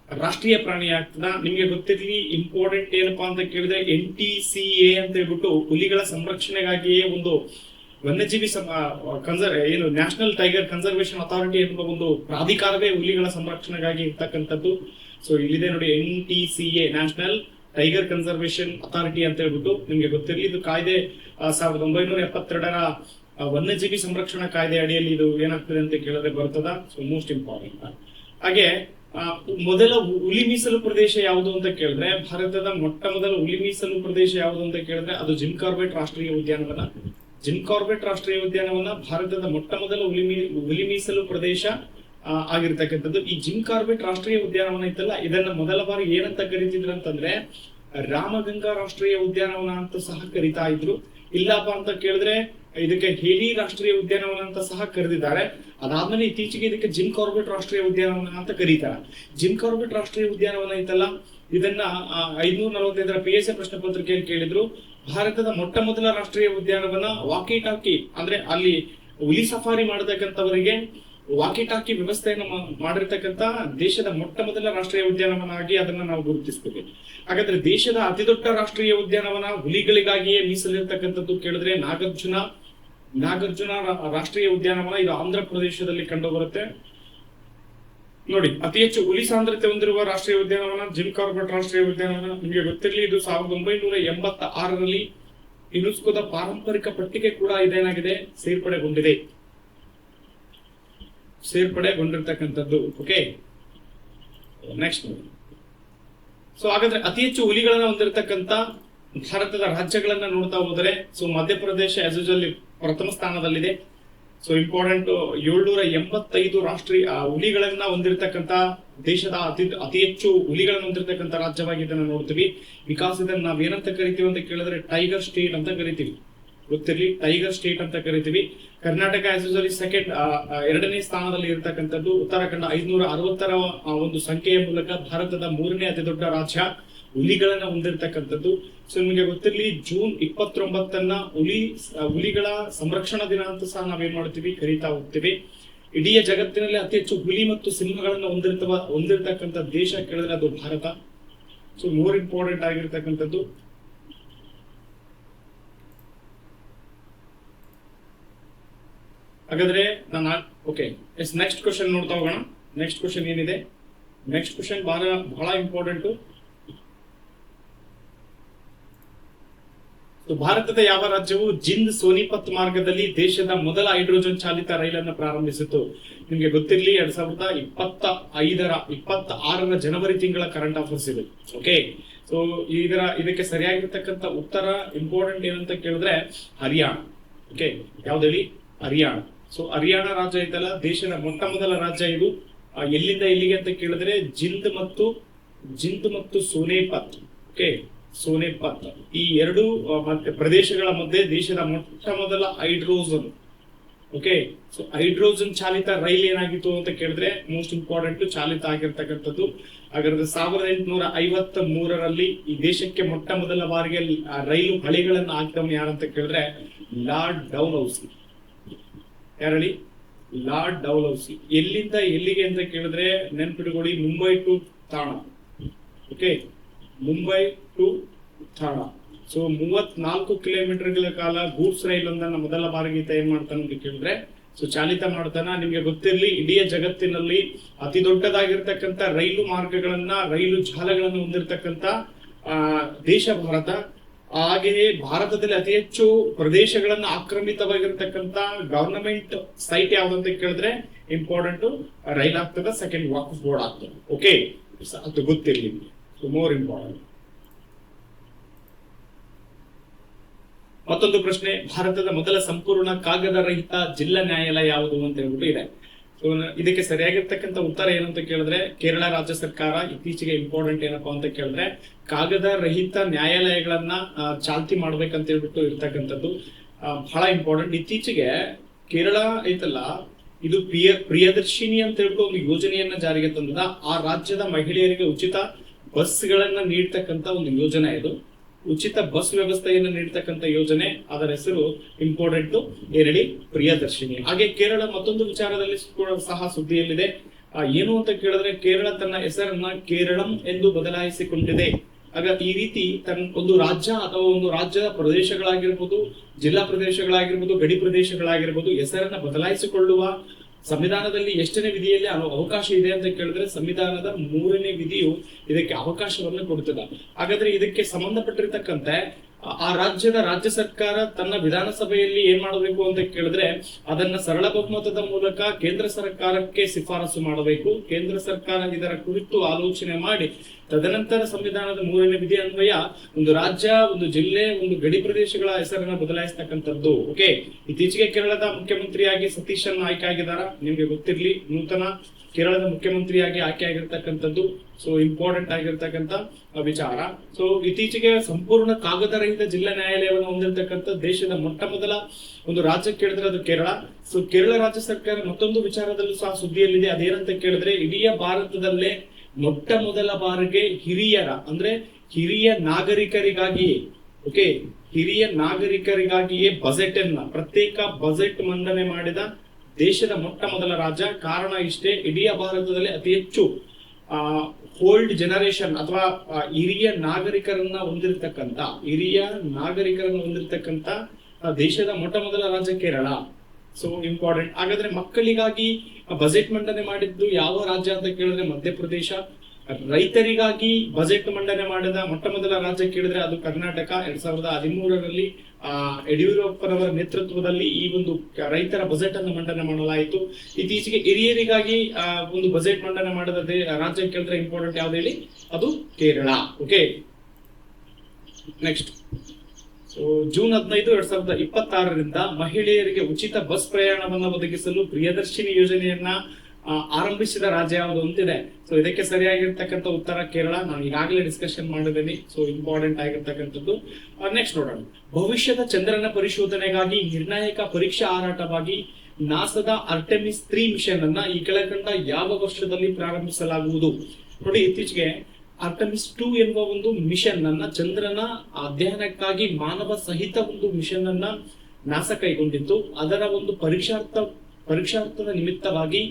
ರಾಷ್ಟ್ರೀಯ ಪ್ರಾಣಿ ಆಗ್ತದ. ನಿಮ್ಗೆ ಗೊತ್ತಿರ್ಲಿ, ಇಂಪಾರ್ಟೆಂಟ್ ಏನಪ್ಪಾ ಅಂತ ಕೇಳಿದ್ರೆ NTCA ಅಂತ ಹೇಳ್ಬಿಟ್ಟು ಹುಲಿಗಳ ಸಂರಕ್ಷಣೆಗಾಗಿಯೇ ಒಂದು ವನ್ಯಜೀವಿ ಏನು ನ್ಯಾಷನಲ್ ಟೈಗರ್ ಕನ್ಸರ್ವೇಷನ್ ಅಥಾರಿಟಿ ಎನ್ನುವ ಒಂದು ಪ್ರಾಧಿಕಾರವೇ ಹುಲಿಗಳ ಸಂರಕ್ಷಣೆಗಾಗಿ ಇರ್ತಕ್ಕಂಥದ್ದು. ಸೊ ಇಲ್ಲಿದೆ ನೋಡಿ, NTCA national tiger conservation authority ಅಂತ ಹೇಳ್ಬಿಟ್ಟು ನಿಮ್ಗೆ ಗೊತ್ತಿರಲಿ. ಇದು ಕಾಯ್ದೆ 1972ರ ವನ್ಯಜೀವಿ ಸಂರಕ್ಷಣಾ ಕಾಯ್ದೆ ಅಡಿಯಲ್ಲಿ ಇದು ಏನಾಗ್ತದೆ ಅಂತ ಕೇಳಿದ್ರೆ ಬರ್ತದ. So most important. ಹಾಗೆ ಮೊದಲ ಹುಲಿ ಮೀಸಲು ಪ್ರದೇಶ ಯಾವುದು ಅಂತ ಕೇಳಿದ್ರೆ, ಭಾರತದ ಮೊಟ್ಟ ಮೊದಲ ಹುಲಿ ಮೀಸಲು ಪ್ರದೇಶ ಯಾವುದು ಅಂತ ಕೇಳಿದ್ರೆ ಅದು ಜಿಮ್ ಕಾರ್ಬೆಟ್ ರಾಷ್ಟ್ರೀಯ ಉದ್ಯಾನವನ. ಜಿಮ್ ಕಾರ್ಬೆಟ್ ರಾಷ್ಟ್ರೀಯ ಉದ್ಯಾನವನ ಭಾರತದ ಮೊಟ್ಟ ಮೊದಲ ಹುಲಿ ಮೀಸಲು ಪ್ರದೇಶ ಆಗಿರ್ತಕ್ಕಂಥದ್ದು. ಈ ಜಿಮ್ ಕಾರ್ಬೆಟ್ ರಾಷ್ಟ್ರೀಯ ಉದ್ಯಾನವನ ಇತ್ತಲ್ಲ, ಇದನ್ನ ಮೊದಲ ಬಾರಿ ಏನಂತ ಕರಿತಿದ್ರು ಅಂತಂದ್ರೆ ರಾಮಗಂಗಾ ರಾಷ್ಟ್ರೀಯ ಉದ್ಯಾನವನ ಅಂತ ಸಹ ಕರಿತಾ ಇದ್ರು. ಇಲ್ಲಪ್ಪ ಅಂತ ಕೇಳಿದ್ರೆ ಇದಕ್ಕೆ ಹೇಲಿ ರಾಷ್ಟ್ರೀಯ ಉದ್ಯಾನವನ ಅಂತ ಸಹ ಕರೆದಿದ್ದಾರೆ. ಅದಾದ್ಮೇಲೆ ಇತ್ತೀಚೆಗೆ ಇದಕ್ಕೆ ಜಿಮ್ ಕಾರ್ಬೆಟ್ ರಾಷ್ಟ್ರೀಯ ಉದ್ಯಾನವನ ಅಂತ ಕರೀತಾರೆ. ಜಿಮ್ ಕಾರ್ಬೆಟ್ ರಾಷ್ಟ್ರೀಯ ಉದ್ಯಾನವನ ಐತಲ್ಲ, ಇದನ್ನ 545ರ PSA ಪ್ರಶ್ನೆ ಪತ್ರಿಕೆಯಲ್ಲಿ ಕೇಳಿದ್ರು. ಭಾರತದ ಮೊಟ್ಟ ಮೊದಲ ರಾಷ್ಟ್ರೀಯ ಉದ್ಯಾನವನ ವಾಕಿ ಟಾಕಿ, ಅಂದ್ರೆ ಅಲ್ಲಿ ಹುಲಿ ಸಫಾರಿ ಮಾಡತಕ್ಕಂಥವರಿಗೆ ವಾಕಿ ಟಾಕಿ ವ್ಯವಸ್ಥೆಯನ್ನು ಮಾಡಿರ್ತಕ್ಕಂಥ ದೇಶದ ಮೊಟ್ಟ ಮೊದಲ ರಾಷ್ಟ್ರೀಯ ಉದ್ಯಾನವನ ಆಗಿ ಅದನ್ನ ನಾವು ಗುರುತಿಸ್ತೀವಿ. ಹಾಗಾದ್ರೆ ದೇಶದ ಅತಿ ದೊಡ್ಡ ರಾಷ್ಟ್ರೀಯ ಉದ್ಯಾನವನ ಹುಲಿಗಳಿಗಾಗಿಯೇ ಮೀಸಲಿರ್ತಕ್ಕಂಥದ್ದು ಕೇಳಿದ್ರೆ ನಾಗಾರ್ಜುನ ರಾಷ್ಟ್ರೀಯ ಉದ್ಯಾನವನ. ಇದು ಆಂಧ್ರ ಪ್ರದೇಶದಲ್ಲಿ ಕಂಡು ಬರುತ್ತೆ ನೋಡಿ. ಅತಿ ಹೆಚ್ಚು ಹುಲಿ ಸಾಂದ್ರತೆ ಹೊಂದಿರುವ ರಾಷ್ಟ್ರೀಯ ಉದ್ಯಾನವನ ಜಿಮ್ ಕಾರ್ಬೆಟ್ ರಾಷ್ಟ್ರೀಯ ಉದ್ಯಾನವನ. ನಿಮಗೆ ಗೊತ್ತಿರಲಿ, ಇದು 1986ರಲ್ಲಿ ಯುನೆಸ್ಕೋದ ಪಾರಂಪರಿಕ ಪಟ್ಟಿಗೆ ಕೂಡ ಇದೇನಾಗಿದೆ, ಸೇರ್ಪಡೆಗೊಂಡಿರ್ತಕ್ಕಂಥದ್ದು. Okay, next. ಸೊ ಹಾಗಾದ್ರೆ ಅತಿ ಹೆಚ್ಚು ಹುಲಿಗಳನ್ನ ಹೊಂದಿರತಕ್ಕಂತ ಭಾರತದ ರಾಜ್ಯಗಳನ್ನ ನೋಡ್ತಾ ಹೋದರೆ, ಸೊ ಮಧ್ಯಪ್ರದೇಶ ಆಸ್ ಯೂಶುವಲ್ ಪ್ರಥಮ ಸ್ಥಾನದಲ್ಲಿದೆ. ಸೊ ಇಂಪಾರ್ಟೆಂಟ್ 785 ರಾಷ್ಟ್ರೀಯ ಹುಲಿಗಳನ್ನ ಹೊಂದಿರತಕ್ಕಂತ ದೇಶದ ಅತಿ ಹೆಚ್ಚು ಹುಲಿಗಳನ್ನು ಹೊಂದಿರತಕ್ಕಂತ ರಾಜ್ಯವಾಗಿ ಇದನ್ನ ನೋಡ್ತೀವಿ. ಬಿಕಾಸ್ ಇದನ್ನ ನಾವ್ ಏನಂತ ಕರಿತೀವಿ ಅಂತ ಕೇಳಿದ್ರೆ ಟೈಗರ್ ಸ್ಟೇಟ್ ಅಂತ ಕರಿತೀವಿ. ಗೊತ್ತಿರಲಿ, ಟೈಗರ್ ಸ್ಟೇಟ್ ಅಂತ ಕರಿತೀವಿ. ಕರ್ನಾಟಕ ಆಸ್ ಯೂಶುವಲ್ ಸೆಕೆಂಡ್, 2ನೇ ಸ್ಥಾನದಲ್ಲಿ ಇರತಕ್ಕಂಥದ್ದು. ಉತ್ತರಾಖಂಡ 560ರ ಒಂದು ಸಂಖ್ಯೆಯ ಮೂಲಕ ಭಾರತದ 3ನೇ ಅತಿ ದೊಡ್ಡ ರಾಜ್ಯ ಹುಲಿಗಳನ್ನ ಹೊಂದಿರತಕ್ಕಂಥದ್ದು. ಸೊ ನಿಮಗೆ ಗೊತ್ತಿರಲಿ, ಜೂನ್ 29 ಹುಲಿಗಳ ಸಂರಕ್ಷಣಾ ದಿನ ಅಂತ ಸಹ ನಾವೇನ್ ಮಾಡ್ತೀವಿ, ಕರೀತಾ ಹೋಗ್ತೀವಿ. ಇಡೀ ಜಗತ್ತಿನಲ್ಲಿ ಅತಿ ಹೆಚ್ಚು ಹುಲಿ ಮತ್ತು ಸಿಂಹಗಳನ್ನ ಹೊಂದಿರತಕ್ಕಂಥ ದೇಶ ಕೇಳಿದ್ರೆ ಅದು ಭಾರತ. ಸೊ ಮೋರ್ ಇಂಪಾರ್ಟೆಂಟ್ ಆಗಿರ್ತಕ್ಕಂಥದ್ದು. ಹಾಗಾದ್ರೆ ನೆಕ್ಸ್ಟ್ ಕ್ವಶನ್ ನೋಡ್ತಾ ಹೋಗೋಣ. ನೆಕ್ಸ್ಟ್ ಕ್ವಶನ್ ಏನಿದೆ, ನೆಕ್ಸ್ಟ್ ಕ್ವಶನ್ ಬಹಳ ಇಂಪಾರ್ಟೆಂಟ್. ಭಾರತದ ಯಾವ ರಾಜ್ಯವು ಜಿಂದ್ ಸೋನಿಪತ್ ಮಾರ್ಗದಲ್ಲಿ ದೇಶದ ಮೊದಲ ಹೈಡ್ರೋಜನ್ ಚಾಲಿತ ರೈಲನ್ನು ಪ್ರಾರಂಭಿಸಿತು? ನಿಮ್ಗೆ ಗೊತ್ತಿರಲಿ, 2026ರ ಜನವರಿ ತಿಂಗಳ ಕರೆಂಟ್ ಅಫೇರ್ಸ್ ಇದು. ಓಕೆ, ಸೊ ಇದಕ್ಕೆ ಸರಿಯಾಗಿರ್ತಕ್ಕಂಥ ಉತ್ತರ ಇಂಪಾರ್ಟೆಂಟ್ ಏನಂತ ಕೇಳಿದ್ರೆ ಹರಿಯಾಣ. ಓಕೆ, ಯಾವ್ದು ಹೇಳಿ, ಹರಿಯಾಣ. ಸೊ ಹರಿಯಾಣ ರಾಜ್ಯ ಐತಲ್ಲ, ದೇಶದ ಮೊಟ್ಟ ಮೊದಲ ರಾಜ್ಯ ಇದು. ಎಲ್ಲಿಂದ ಎಲ್ಲಿಗೆ ಅಂತ ಕೇಳಿದ್ರೆ ಜಿಂದ್ ಮತ್ತು ಸೋನೇಪತ್. ಓಕೆ, ಸೋನೇಪತ್ ಈ ಎರಡು ಪ್ರದೇಶಗಳ ಮಧ್ಯೆ ದೇಶದ ಮೊಟ್ಟ ಮೊದಲ ಹೈಡ್ರೋಜನ್. ಓಕೆ, ಸೊ ಹೈಡ್ರೋಜನ್ ಚಾಲಿತ ರೈಲ್ ಏನಾಗಿತ್ತು ಅಂತ ಕೇಳಿದ್ರೆ ಮೋಸ್ಟ್ ಇಂಪಾರ್ಟೆಂಟ್ ಚಾಲಿತ ಆಗಿರ್ತಕ್ಕಂಥದ್ದು. ಹಾಗಾದ್ರೆ 1853ರಲ್ಲಿ ಈ ದೇಶಕ್ಕೆ ಮೊಟ್ಟ ಮೊದಲ ಬಾರಿಗೆ ರೈಲು ಹಳಿಗಳನ್ನ ಹಾಕಿದವನು ಯಾರಂತ ಕೇಳಿದ್ರೆ ಲಾರ್ಡ್ ಡೌಲೌಸಿ. ಯಾರಳಿ? ಲಾರ್ಡ್ ಡೌಲೌಸಿ. ಎಲ್ಲಿಂದ ಎಲ್ಲಿಗೆ ಅಂತ ಕೇಳಿದ್ರೆ ನೆನ್ಪಿಟ್ಕೊಳ್ಳಿ, Mumbai to Thana. Okay, Mumbai to Thana. So 34 ಕಿಲೋಮೀಟರ್ಗಳ ಕಾಲ ಗೂಡ್ಸ್ ರೈಲ್ ಒಂದನ್ನ ಮೊದಲ ಬಾರಿಗೆ ಏನ್ ಮಾಡ್ತಾನೆ ಅಂತ ಕೇಳಿದ್ರೆ ಸೊ ಚಾಲಿತ ಮಾಡ್ತಾನ. ನಿಮ್ಗೆ ಗೊತ್ತಿರಲಿ, ಇಡೀ ಜಗತ್ತಿನಲ್ಲಿ ಅತಿ ದೊಡ್ಡದಾಗಿರ್ತಕ್ಕಂಥ ರೈಲು ಮಾರ್ಗಗಳನ್ನ, ರೈಲು ಜಾಲಗಳನ್ನು ಹೊಂದಿರತಕ್ಕಂತ ದೇಶ ಭಾರತ. ಹಾಗೆಯೇ ಭಾರತದಲ್ಲಿ ಅತಿ ಹೆಚ್ಚು ಪ್ರದೇಶಗಳನ್ನ ಆಕ್ರಮಿತವಾಗಿರ್ತಕ್ಕಂಥ ಗವರ್ನಮೆಂಟ್ ಸೈಟ್ ಯಾವ್ದಂತ ಕೇಳಿದ್ರೆ ಇಂಪಾರ್ಟೆಂಟ್ ರೈಲ್ ಆಗ್ತದ, ಸೆಕೆಂಡ್ ವಾಕಫ್ ಬೋರ್ಡ್ ಆಗ್ತದೆ. ಓಕೆ, ಅದು ಗೊತ್ತಿರಲಿ, ಮೋರ್ ಇಂಪಾರ್ಟೆಂಟ್. ಮತ್ತೊಂದು ಪ್ರಶ್ನೆ, ಭಾರತದ ಮೊದಲ ಸಂಪೂರ್ಣ ಕಾಗದ ರಹಿತ ಜಿಲ್ಲಾ ನ್ಯಾಯಾಲಯ ಯಾವುದು ಅಂತ ಹೇಳ್ಬಿಟ್ಟು ಇದೆ. ಸೊ ಸೊ ಇದಕ್ಕೆ ಸರಿಯಾಗಿರ್ತಕ್ಕಂಥ ಉತ್ತರ ಏನಂತ ಕೇಳಿದ್ರೆ ಕೇರಳ ರಾಜ್ಯ ಸರ್ಕಾರ ಇತ್ತೀಚೆಗೆ ಇಂಪಾರ್ಟೆಂಟ್ ಏನಪ್ಪಾ ಅಂತ ಕೇಳಿದ್ರೆ ಕಾಗದ ರಹಿತ ನ್ಯಾಯಾಲಯಗಳನ್ನ ಚಾಲ್ತಿ ಮಾಡ್ಬೇಕಂತ ಹೇಳ್ಬಿಟ್ಟು ಇರ್ತಕ್ಕಂಥದ್ದು ಬಹಳ ಇಂಪಾರ್ಟೆಂಟ್. ಇತ್ತೀಚೆಗೆ ಕೇರಳ ಐತಲ್ಲ, ಇದು ಪ್ರಿಯದರ್ಶಿನಿ ಅಂತ ಹೇಳ್ಬಿಟ್ಟು ಒಂದು ಯೋಜನೆಯನ್ನ ಜಾರಿಗೆ ತಂದದ. ಆ ರಾಜ್ಯದ ಮಹಿಳೆಯರಿಗೆ ಉಚಿತ ಬಸ್ಗಳನ್ನ ನೀಡ್ತಕ್ಕಂಥ ಒಂದು ಯೋಜನೆ ಇದು. ಉಚಿತ ಬಸ್ ವ್ಯವಸ್ಥೆಯನ್ನು ನೀಡ್ತಕ್ಕಂಥ ಯೋಜನೆ, ಅದರ ಹೆಸರು ಇಂಪಾರ್ಟೆಂಟ್ ಏರಡಿ ಪ್ರಿಯದರ್ಶಿನಿ. ಹಾಗೆ ಕೇರಳ ಮತ್ತೊಂದು ವಿಚಾರದಲ್ಲಿ ಕೂಡ ಸಹ ಸುದ್ದಿಯಲ್ಲಿದೆ. ಏನು ಅಂತ ಕೇಳಿದ್ರೆ ಕೇರಳ ತನ್ನ ಹೆಸರನ್ನ ಕೇರಳಂ ಎಂದು ಬದಲಾಯಿಸಿಕೊಂಡಿದೆ. ಆಗ ಈ ರೀತಿ ತನ್ನ ಒಂದು ರಾಜ್ಯ ಅಥವಾ ಒಂದು ರಾಜ್ಯದ ಪ್ರದೇಶಗಳಾಗಿರ್ಬೋದು, ಜಿಲ್ಲಾ ಪ್ರದೇಶಗಳಾಗಿರ್ಬೋದು, ಗಡಿ ಪ್ರದೇಶಗಳಾಗಿರ್ಬೋದು ಹೆಸರನ್ನ ಬದಲಾಯಿಸಿಕೊಳ್ಳುವ ಸಂವಿಧಾನದಲ್ಲಿ ಎಷ್ಟನೇ ವಿಧಿಯಲ್ಲಿ ಅವಕಾಶ ಇದೆ ಅಂತ ಕೇಳಿದ್ರೆ ಸಂವಿಧಾನದ 3ನೇ ವಿಧಿಯು ಇದಕ್ಕೆ ಅವಕಾಶವನ್ನು ಕೊಡುತ್ತದೆ. ಹಾಗಾದ್ರೆ ಇದಕ್ಕೆ ಸಂಬಂಧಪಟ್ಟಿರ್ತಕ್ಕಂತೆ ಆ ರಾಜ್ಯದ ರಾಜ್ಯ ಸರ್ಕಾರ ತನ್ನ ವಿಧಾನಸಭೆಯಲ್ಲಿ ಏನ್ ಮಾಡಬೇಕು ಅಂತ ಕೇಳಿದ್ರೆ ಅದನ್ನ ಸರಳ ಬಹುಮತದ ಮೂಲಕ ಕೇಂದ್ರ ಸರ್ಕಾರಕ್ಕೆ ಶಿಫಾರಸು ಮಾಡಬೇಕು. ಕೇಂದ್ರ ಸರ್ಕಾರ ಇದರ ಕುರಿತು ಆಲೋಚನೆ ಮಾಡಿ ತದನಂತರ ಸಂವಿಧಾನದ 3ನೇ ವಿಧಿ ಅನ್ವಯ ಒಂದು ರಾಜ್ಯ, ಒಂದು ಜಿಲ್ಲೆ, ಒಂದು ಗಡಿ ಪ್ರದೇಶಗಳ ಹೆಸರನ್ನ ಬದಲಾಯಿಸ್ತಕ್ಕಂಥದ್ದು. ಓಕೆ, ಇತ್ತೀಚೆಗೆ ಕೇರಳದ ಮುಖ್ಯಮಂತ್ರಿಯಾಗಿ ಸತೀಶನ್ ಆಯ್ಕೆ ಆಗಿದಾರ, ನಿಮ್ಗೆ ಗೊತ್ತಿರ್ಲಿ. ನೂತನ ಕೇರಳದ ಮುಖ್ಯಮಂತ್ರಿಯಾಗಿ ಆಯ್ಕೆ ಆಗಿರ್ತಕ್ಕಂಥದ್ದು. ಸೊ ಇಂಪಾರ್ಟೆಂಟ್ ಆಗಿರ್ತಕ್ಕಂಥ ವಿಚಾರ. ಸೊ ಇತ್ತೀಚೆಗೆ ಸಂಪೂರ್ಣ ಕಾಗದ ರಹಿತ ಜಿಲ್ಲಾ ನ್ಯಾಯಾಲಯವನ್ನು ಹೊಂದಿರತಕ್ಕಂಥ ದೇಶದ ಮೊಟ್ಟ ಮೊದಲ ಒಂದು ರಾಜ್ಯ ಕೇಳಿದ್ರೆ ಅದು ಕೇರಳ. ಸೊ ಕೇರಳ ರಾಜ್ಯ ಸರ್ಕಾರ ಮತ್ತೊಂದು ವಿಚಾರದಲ್ಲೂ ಸಹ ಸುದ್ದಿಯಲ್ಲಿದೆ. ಅದೇನಂತ ಕೇಳಿದ್ರೆ ಇಡೀ ಭಾರತದಲ್ಲೇ ಮೊಟ್ಟ ಮೊದಲ ಬಾರಿಗೆ ಹಿರಿಯರ ಅಂದ್ರೆ ಹಿರಿಯ ನಾಗರಿಕರಿಗಾಗಿಯೇ, ಓಕೆ, ಹಿರಿಯ ನಾಗರಿಕರಿಗಾಗಿಯೇ ಬಜೆಟ್ ಅನ್ನ ಪ್ರತ್ಯೇಕ ಬಜೆಟ್ ಮಂಡನೆ ಮಾಡಿದ ದೇಶದ ಮೊಟ್ಟ ಮೊದಲ ರಾಜ್ಯ. ಕಾರಣ ಇಷ್ಟೇ, ಇಡೀ ಭಾರತದಲ್ಲಿ ಅತಿ ಹೆಚ್ಚು ಓಲ್ಡ್ ಜನರೇಷನ್ ಅಥವಾ ಹಿರಿಯ ನಾಗರಿಕರನ್ನ ಹೊಂದಿರತಕ್ಕಂತ ದೇಶದ ಮೊಟ್ಟ ಮೊದಲ ರಾಜ್ಯ ಕೇರಳ. So important. ಹಾಗಾದ್ರೆ ಮಕ್ಕಳಿಗಾಗಿ ಬಜೆಟ್ ಮಂಡನೆ ಮಾಡಿದ್ದು ಯಾವ ರಾಜ್ಯ ಅಂತ ಕೇಳಿದ್ರೆ ಮಧ್ಯಪ್ರದೇಶ. ರೈತರಿಗಾಗಿ ಬಜೆಟ್ ಮಂಡನೆ ಮಾಡಿದ ಮೊಟ್ಟ ಮೊದಲ ರಾಜ್ಯ ಕೇಳಿದ್ರೆ ಅದು ಕರ್ನಾಟಕ. 2013ರಲ್ಲಿ ಯಡಿಯೂರಪ್ಪರವರ ನೇತೃತ್ವದಲ್ಲಿ ಈ ಒಂದು ರೈತರ ಬಜೆಟ್ ಅನ್ನು ಮಂಡನೆ ಮಾಡಲಾಯಿತು. ಇತ್ತೀಚೆಗೆ ಹಿರಿಯರಿಗಾಗಿ ಒಂದು ಬಜೆಟ್ ಮಂಡನೆ ಮಾಡಿದ ರಾಜ್ಯ ಕೇಳಿದ್ರೆ ಇಂಪಾರ್ಟೆಂಟ್ ಯಾವ್ದು ಹೇಳಿ, ಅದು ಕೇರಳ. Okay, next. ಜೂನ್ 15, 2026ರಿಂದ ಮಹಿಳೆಯರಿಗೆ ಉಚಿತ ಬಸ್ ಪ್ರಯಾಣವನ್ನು ಒದಗಿಸಲು ಪ್ರಿಯದರ್ಶಿನಿ ಯೋಜನೆಯನ್ನ ಆರಂಭಿಸಿದ ರಾಜ್ಯ ಯಾವುದು ಅಂತಿದೆ. ಸೊ ಇದಕ್ಕೆ ಸರಿಯಾಗಿರ್ತಕ್ಕಂಥ ಉತ್ತರ ಕೇರಳ. ನಾನು ಈಗಾಗಲೇ ಡಿಸ್ಕಷನ್ ಮಾಡಿದ್ದೀನಿ. ಸೊ ಇಂಪಾರ್ಟೆಂಟ್ ಆಗಿರ್ತಕ್ಕಂಥದ್ದು. ನೆಕ್ಸ್ಟ್ ನೋಡೋಣ. ಭವಿಷ್ಯದ ಚಂದ್ರನ ಪರಿಶೋಧನೆಗಾಗಿ ನಿರ್ಣಾಯಕ ಪರೀಕ್ಷಾ ಹಾರಾಟವಾಗಿ ನಾಸಾದ ಆರ್ಟೆಮಿಸ್ 3 ಮಿಷನ್ ಅನ್ನ ಈ ಕೆಳಕಂಡ ಯಾವ ವರ್ಷದಲ್ಲಿ ಪ್ರಾರಂಭಿಸಲಾಗುವುದು? ನೋಡಿ, ಇತ್ತೀಚೆಗೆ ಆರ್ಟೆಮಿಸ್ 2 ಎನ್ನುವ ಒಂದು ಮಿಷನ್ ಅನ್ನ ಚಂದ್ರನ ಅಧ್ಯಯನಕ್ಕಾಗಿ ಮಾನವ ಸಹಿತ ಒಂದು ಮಿಷನ್ ಅನ್ನ ನಾಸಾ ಕೈಗೊಂಡಿತ್ತು. ಅದರ ಒಂದು ಪರೀಕ್ಷಾರ್ಥದ ನಿಮಿತ್ತವಾಗಿ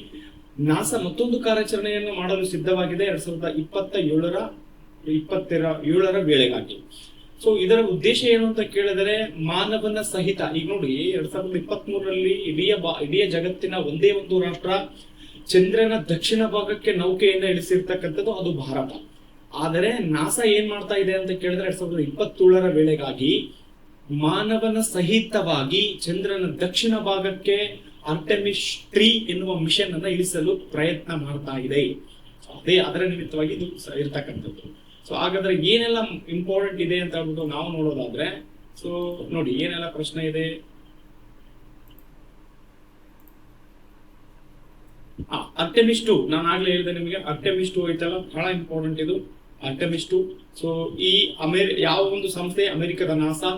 ನಾಸಾ ಮತ್ತೊಂದು ಕಾರ್ಯಾಚರಣೆಯನ್ನು ಮಾಡಲು ಸಿದ್ಧವಾಗಿದೆ 2027ರ ವೇಳೆಗಾಗಿ. ಸೊ ಇದರ ಉದ್ದೇಶ ಏನು ಅಂತ ಕೇಳಿದರೆ ಮಾನವನ ಸಹಿತ, ಈಗ ನೋಡಿ 2023ರಲ್ಲಿ ಇಡೀ ಜಗತ್ತಿನ ಒಂದೇ ಒಂದು ರಾಷ್ಟ್ರ ಚಂದ್ರನ ದಕ್ಷಿಣ ಭಾಗಕ್ಕೆ ನೌಕೆಯನ್ನು ಇಳಿಸಿರ್ತಕ್ಕಂಥದ್ದು, ಅದು ಭಾರತ. ಆದರೆ ನಾಸಾ ಏನ್ ಮಾಡ್ತಾ ಇದೆ ಅಂತ ಕೇಳಿದ್ರೆ 2027ರ ವೇಳೆಗಾಗಿ ಮಾನವನ ಸಹಿತವಾಗಿ ಚಂದ್ರನ ದಕ್ಷಿಣ ಭಾಗಕ್ಕೆ ಆರ್ಟೆಮಿಸ್ 3 ಎನ್ನುವ ಮಿಷನ್ ಅನ್ನ ಇಳಿಸಲು ಪ್ರಯತ್ನ ಮಾಡ್ತಾ ಇದೆ. ಅದರ ನಿಮಿತ್ತವಾಗಿ ಇದು ಇರ್ತಕ್ಕಂಥದ್ದು. ಸೊ ಹಾಗಾದ್ರೆ ಏನೆಲ್ಲ ಇಂಪಾರ್ಟೆಂಟ್ ಇದೆ ಅಂತ ಹೇಳ್ಬಿಟ್ಟು ನಾವು ನೋಡೋದಾದ್ರೆ, ಸೊ ನೋಡಿ ಏನೆಲ್ಲ ಪ್ರಶ್ನೆ ಇದೆ. ಆರ್ಟೆಮಿಸ್ 2 ನಾನು ಆಗ್ಲೇ ಹೇಳಿದೆ ನಿಮಗೆ. ಆರ್ಟೆಮಿಸ್ 2 ಐತಲ್ಲ, ಬಹಳ ಇಂಪಾರ್ಟೆಂಟ್ ಇದು ಆರ್ಟೆಮಿಸ್ 2. ಸೊ ಈ ಯಾವ ಒಂದು ಸಂಸ್ಥೆ, ಅಮೆರಿಕದ ನಾಸಾ